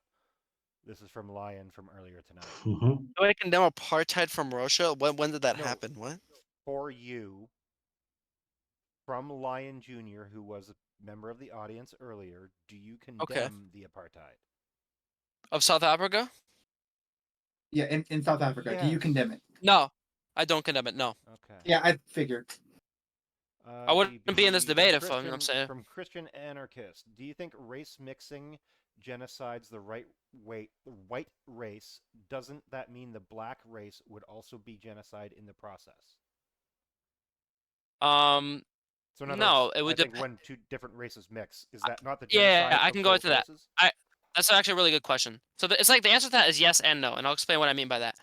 This is from Lion from earlier tonight. hmm Do I condemn apartheid from Russia? When did that No. happen? What? For you, from Lion Jr., who was a member of the audience earlier, do you okay. condemn the apartheid? Of South Africa? Yeah, in South Africa, do you Yes. condemn it? No, I don't condemn it. No, Okay. Yeah, I figured. I wouldn't be in this DB, debate if I'm saying. from Christian Anarchist. Do you think race mixing genocides the white race? Doesn't that mean the black race would also be genocide in the process? So in other No, words, it I would think depend. when two different races mix, is that not the Yeah, genocide I of can go both into that. races? That's actually a really good question. So it's like the answer to that is yes and no, and I'll explain what I mean by that.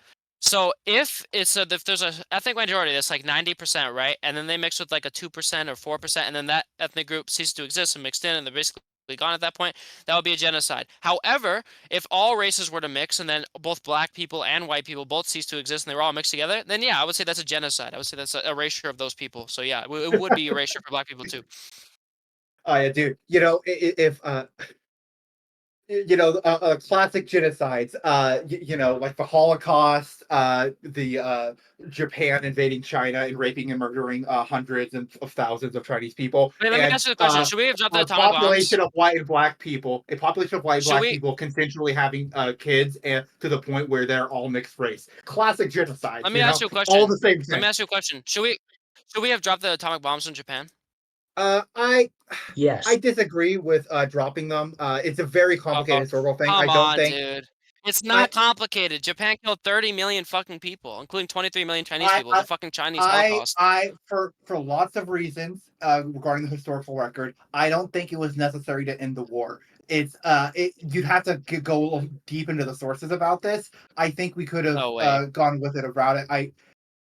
So if there's a ethnic minority that's like 90%, right, and then they mix with like a 2% or 4%, and then that ethnic group ceases to exist and mixed in, and they're basically gone at that point, that would be a genocide. However, if all races were to mix and then both black people and white people both cease to exist and they were all mixed together, then yeah, I would say that's a genocide. I would say that's a erasure of those people. So yeah, it would be erasure for black people too. Oh yeah, dude. If classic genocides, like the Holocaust, the Japan invading China and raping and murdering hundreds of thousands of Chinese people, Wait, let me and ask you a question. Should we have dropped the a atomic bombs? population of white and black people, Should we? consensually having kids, and to the point where they're all mixed race. Classic genocides, Let me ask you a all question. the same Let me thing. ask you a question. Should we have dropped the atomic bombs in Japan? I Yes. disagree with dropping them. It's a very Oh, complicated historical thing. I come don't on, think dude. It's I not complicated. Japan killed 30 million fucking people, including 23 million Chinese I people. The fucking Chinese Holocaust. for lots of reasons regarding the historical record, I don't think it was necessary to end the war. You'd have to go a little deep into the sources about this. I think we could have No way. gone with it about it.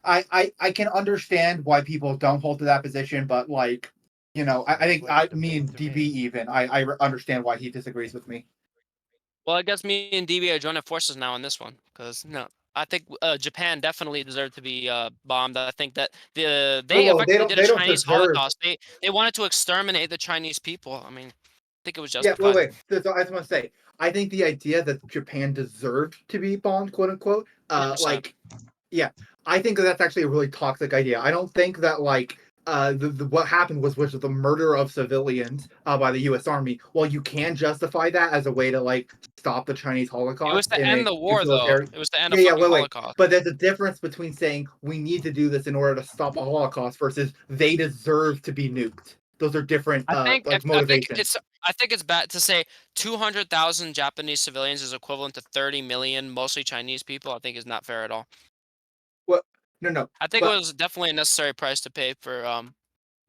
I can understand why people don't hold to that position, but like, I think Like a me debate and to DB me. even I understand why he disagrees with me. Well, I guess me and DB are joining forces now on this one, because no, I think Japan definitely deserved to be bombed. I think that they Well, effectively did a they don't Chinese deserve. Holocaust. They wanted to exterminate the Chinese people. I mean, I think it was Yeah, wait, justified. wait. So I just want to say, I think the idea that Japan deserved to be bombed, quote unquote, 100%. yeah, I think that's actually a really toxic idea. I don't think that what happened was the murder of civilians by the U.S. Army. Well, you can justify that as a way to stop the Chinese It was Holocaust to in end a the war, though. military. It was the end Yeah, of yeah, fucking wait, wait. Holocaust. But there's a difference between saying we need to do this in order to stop a Holocaust versus they deserve to be nuked. Those are different I think if motivations. I think it's bad to say 200,000 Japanese civilians is equivalent to 30 million, mostly Chinese people. I think is not fair at all. Well, no, no. I think it But was definitely a necessary price to pay for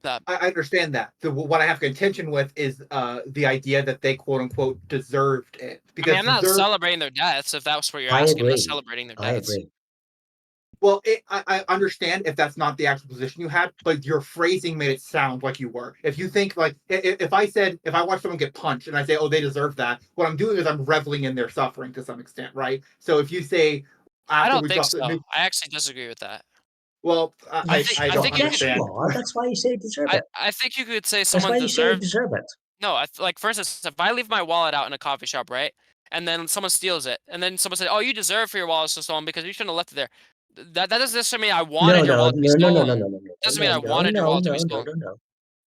that. I understand that. What I have contention with is the idea that they quote unquote deserved it I mean, because I'm not deserve. celebrating their deaths. If that was what you're I asking, I'm not agree. celebrating their I deaths. agree. Well, I understand if that's not the actual position you had, but your phrasing made it sound like you were. If you think if I watch someone get punched and I say, oh, they deserve that, what I'm doing is I'm reveling in their suffering to some extent, right? So if you say I after don't we think drop the so. nuke, I actually disagree with that. well, I I don't think you could. Yes, you understand. are. That's why you say deserve it. I think you could say That's someone why you say you deserved. deserve it. No, like for instance, if I leave my wallet out in a coffee shop, right, and then someone steals it, and then someone said, "Oh, you deserve for your wallet to stolen because you shouldn't have left it there." That doesn't necessarily mean I No, wanted your no, wallet to be no, no, no, no, stolen. no, no, no, Doesn't mean no, I no, wanted your no, wallet to be no, no, stolen. no, no.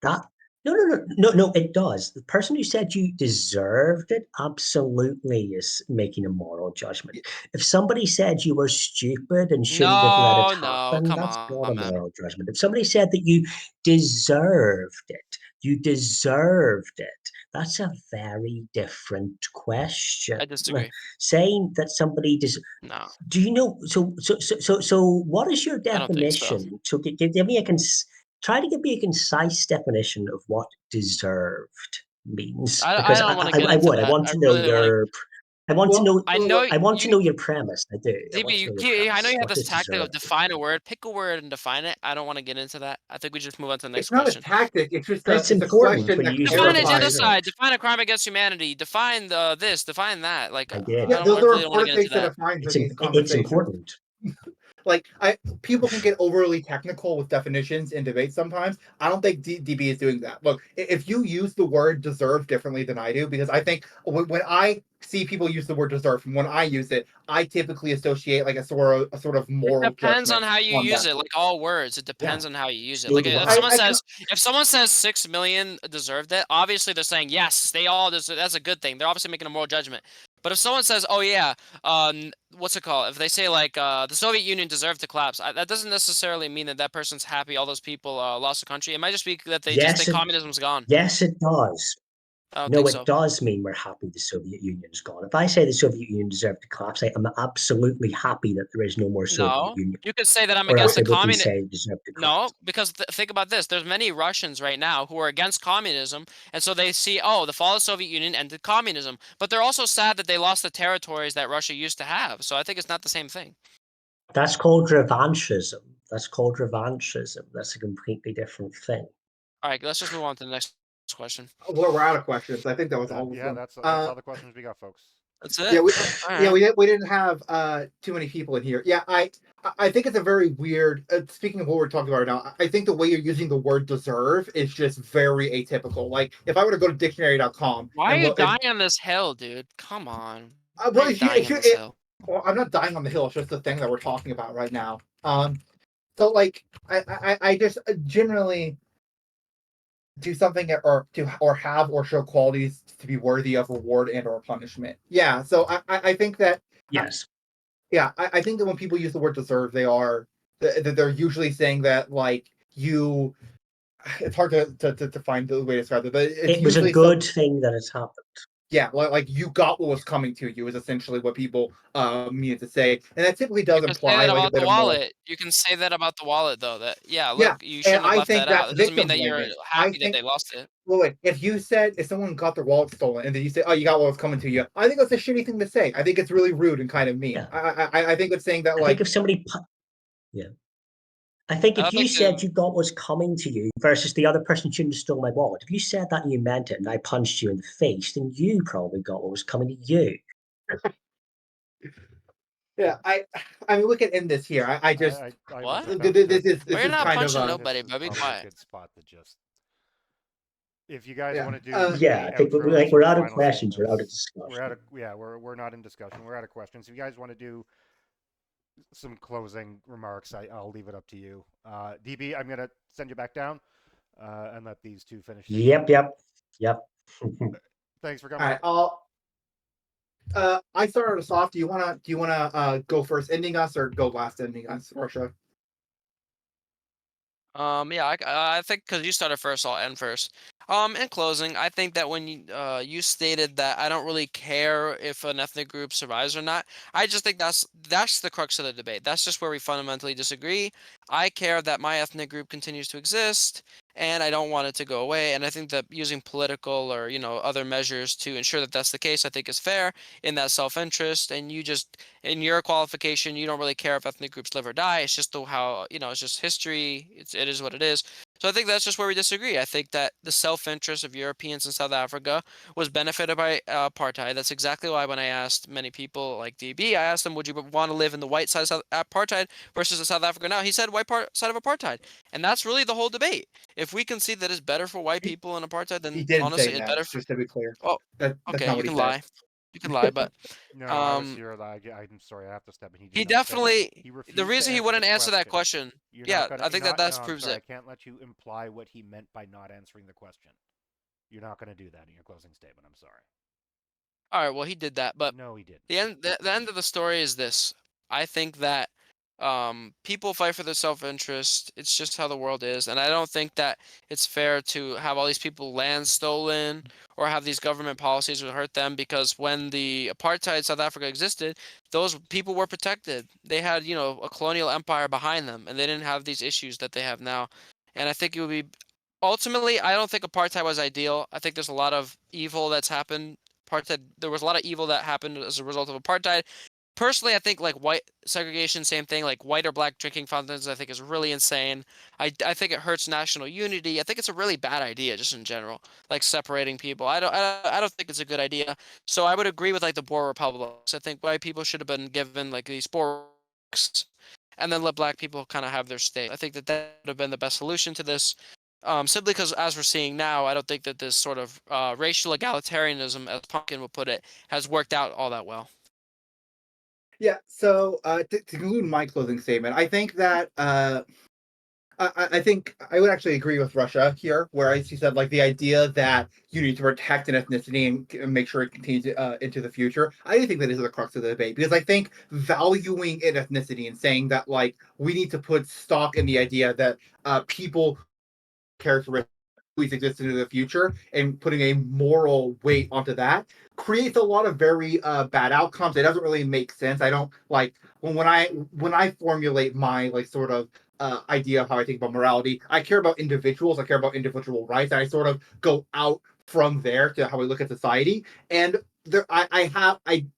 That no, no, no, no, no, it does. The person who said you deserved it absolutely is making a moral judgment. If somebody said you were stupid and shouldn't have let it No, no, happen, come that's not a on, man. moral judgment. If somebody said that you deserved it, that's a very different question. I disagree. Saying that somebody No, do you know? So, what is your I don't think so. definition? So, give me try to give me a concise definition of what deserved means, I because don't want to get I into would. I that. want I to know really don't want to. your. I want to Well, know. I know I want to you, know your premise. I do. I DB. want to know your I know premise. you have What this does tactic deserve? of define a word. Pick a word and define it. I don't want to get into that. I think we just move on to the next it's not a question. tactic. It's just But it's it's a important question for that you to know Define what a clarifies. deserve. genocide. Define a crime against humanity. Define this. Define that. Like Again, Yeah, I those don't are really want to important get into things to that. define for it's these it's conversations. important. Like people can get overly technical with definitions in debates sometimes. I don't think DB is doing that. Look, if you use the word deserve differently than I do, because I think when I see people use the word deserve, and when I use it, I typically associate like a sort of It moral depends on judgment how you on use that. it. Like all words, it Yeah, depends on how you use it. So Like do if I. someone I says 6 million deserved it, obviously they're saying yes, they all deserve. That's a good thing. They're obviously making a moral judgment. But if someone says, "Oh yeah, what's it called?" If they say like the Soviet Union deserved to collapse, that doesn't necessarily mean that that person's happy. All those people lost the country. It might just be that they just Yes, think communism's gone. it does. I don't No, think it so. does mean we're happy the Soviet Union's gone. If I say the Soviet Union deserved to collapse, I am absolutely happy that there is no more Soviet No, Union. you could say that I'm Or against else the I wouldn't communist. say it deserved to No, collapse. because think about this. There's many Russians right now who are against communism, and so they see, oh, the fall of the Soviet Union ended communism. But they're also sad that they lost the territories that Russia used to have. So I think it's not the same thing. That's called revanchism. That's called revanchism. That's a completely different thing. All right, let's just move on to the next question. we're out of questions. I think that was all of Yeah, them. that's all the questions we got, folks. That's Yeah, it. we All yeah right. we didn't have too many people in here. Yeah, I think it's a very weird. Speaking of what we're talking about right now, I think the way you're using the word deserve is just very atypical. Like if I were to go to dictionary.com Why are and you look, and, dying on this hill, dude? Come on. Why are well, you dying on this hill? well, I'm not dying on the hill. It's just the thing that we're talking about right now. So like I just generally do something or have or show qualities to be worthy of reward and or punishment. Yeah, so I think that Yes. yeah, I think that when people use the word deserve, they're usually saying that like you. It's hard to find the way to describe it, but it's It was a usually good thing that it's happened. yeah, like you got what was coming to you is essentially what people mean to say, and that typically does You can say imply that like a about bit the of moral. wallet. You can say that about the wallet, though. That yeah, Yeah, look, you and shouldn't have I left think that out. that's That doesn't mean victim that you're blaming. I happy that think they lost it. wait, if you said if someone got their wallet stolen and then you say, "Oh, you got what was coming to you," I think that's a shitty thing to say. I think it's really rude and kind of mean. Yeah. I think it's saying that I think like if somebody, yeah. I think I if don't you think said you got what's coming to you versus the other person shouldn't have stole my wallet, if you said that and you meant it and I punched you in the face, then you probably got what was coming to you. yeah, I mean we can end this here. I just I what? was about to. Well, this you're is not kind of punching a nobody, This is bro. Be probably a quiet. good spot to just. If you guys yeah. want to do Yeah, a I think outro and like some we're out of final questions, we're out of statements, discussion. we're not in discussion. We're out of questions. If you guys want to do some closing remarks, I'll leave it up to you. DB, I'm gonna send you back down and let these two finish things up. Yep. Thanks for All coming. right, I started us off. Do you wanna go first, ending us, or go last, ending us, Russia? Yeah, I think because you started first, I'll end first. In closing, I think that when you stated that I don't really care if an ethnic group survives or not, I just think that's the crux of the debate. That's just where we fundamentally disagree. I care that my ethnic group continues to exist, and I don't want it to go away. And I think that using political or other measures to ensure that that's the case, I think is fair in that self-interest. And you just in your qualification, you don't really care if ethnic groups live or die. It's just how it's just history. It is what it is. So I think that's just where we disagree. I think that the self-interest of Europeans in South Africa was benefited by apartheid. That's exactly why when I asked many people like DB, I asked them, would you want to live in the white side of apartheid versus the South Africa now? He said side of apartheid. And that's really the whole debate. If we can see that it's better for white He, people in apartheid, he then didn't say honestly, it's that. better for. Just to be clear, Oh, that's okay, not you what he can said. lie. You can lie, but No, I was um, here. I'm sorry. I have to step in. He did he not say that. definitely He the refused to reason he answer the wouldn't answer that question. question. You're not Yeah, gonna. I You're think that not. that No, I'm proves sorry. I it. can't let you imply what he meant by not answering the question. You're not going to do that in your closing statement. I'm sorry. All right, well he did that, but No, he didn't. the end of the story is this. I think that people fight for their self-interest. It's just how the world is, and I don't think that it's fair to have all these people land stolen or have these government policies that hurt them because when the apartheid South Africa existed, those people were protected. They had, a colonial empire behind them and they didn't have these issues that they have now. And I think it would be ultimately, I don't think apartheid was ideal. I think there's a lot of evil that's happened apartheid. There was a lot of evil that happened as a result of apartheid. Personally, I think like white segregation, same thing. Like white or black drinking fountains, I think is really insane. I think it hurts national unity. I think it's a really bad idea, just in general. Like separating people. I don't think it's a good idea. So I would agree with like the Boer republics. I think white people should have been given like these Boer republics, and then let black people kind of have their state. I think that that would have been the best solution to this. Simply because, as we're seeing now, I don't think that this sort of racial egalitarianism, as Pumpkin would put it, has worked out all that well. Yeah, so to conclude my closing statement, I think that I think I would actually agree with Russia here, where she said like the idea that you need to protect an ethnicity and make sure it continues into the future. I do think that is the crux of the debate because I think valuing an ethnicity and saying that like we need to put stock in the idea that people characteristics always exist into the future and putting a moral weight onto that creates a lot of very bad outcomes. It doesn't really make sense. I don't like when I formulate my like sort of idea of how I think about morality. I care about individuals. I care about individual rights. And I sort of go out from there to how we look at society. And there, I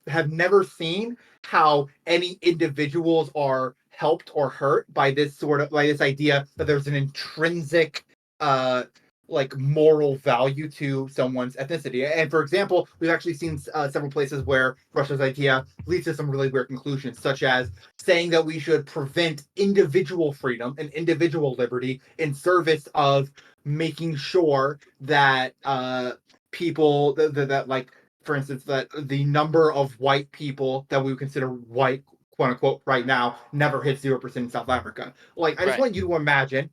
have never seen how any individuals are helped or hurt by this sort of like this idea that there's an intrinsic uh like moral value to someone's ethnicity. And for example, we've actually seen several places where Russia's idea leads to some really weird conclusions, such as saying that we should prevent individual freedom and individual liberty in service of making sure that people that like, for instance, that the number of white people that we would consider white, quote unquote, right now never hits 0% in South Africa. Like, I just Right. want you to imagine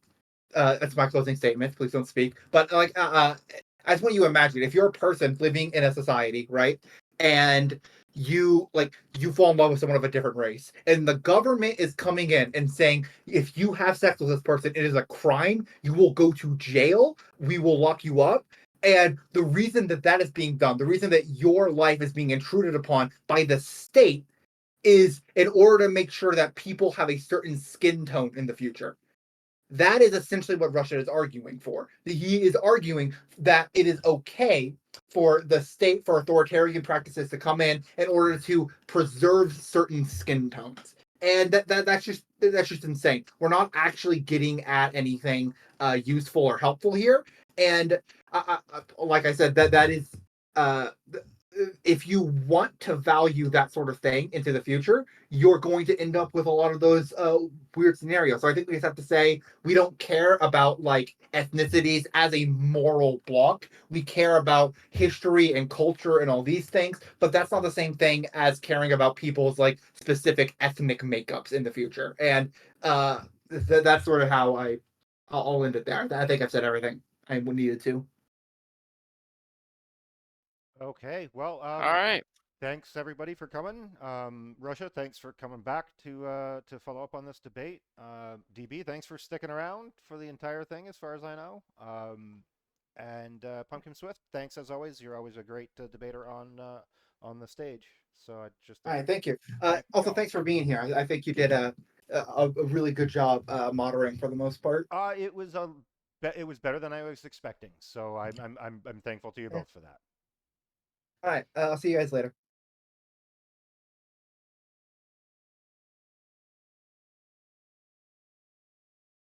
that's my closing statement. Please don't speak. But like, I just want you to imagine if you're a person living in a society, right, and you fall in love with someone of a different race, and the government is coming in and saying if you have sex with this person, it is a crime. You will go to jail. We will lock you up. And the reason that that is being done, the reason that your life is being intruded upon by the state, is in order to make sure that people have a certain skin tone in the future. That is essentially what Russia is arguing for. He is arguing that it is okay for the state, for authoritarian practices to come in order to preserve certain skin tones. And that's just insane. We're not actually getting at anything useful or helpful here. And like I said, that is uh, if you want to value that sort of thing into the future, you're going to end up with a lot of those weird scenarios. So I think we just have to say we don't care about like ethnicities as a moral block. We care about history and culture and all these things, but that's not the same thing as caring about people's like specific ethnic makeups in the future. And that's sort of how I'll end it there. I think I've said everything I needed to. Okay, well, All right. thanks everybody for coming. Russia, thanks for coming back to follow up on this debate. DB, thanks for sticking around for the entire thing, as far as I know. And PumkinSwift, thanks as always. You're always a great debater on the stage. So I just All right, thank you. thank Also, y'all. thanks for being here. I think you did a really good job moderating for the most part. It was it was better than I was expecting. So I'm thankful to you Yeah. both for that. All right, I'll see you guys later.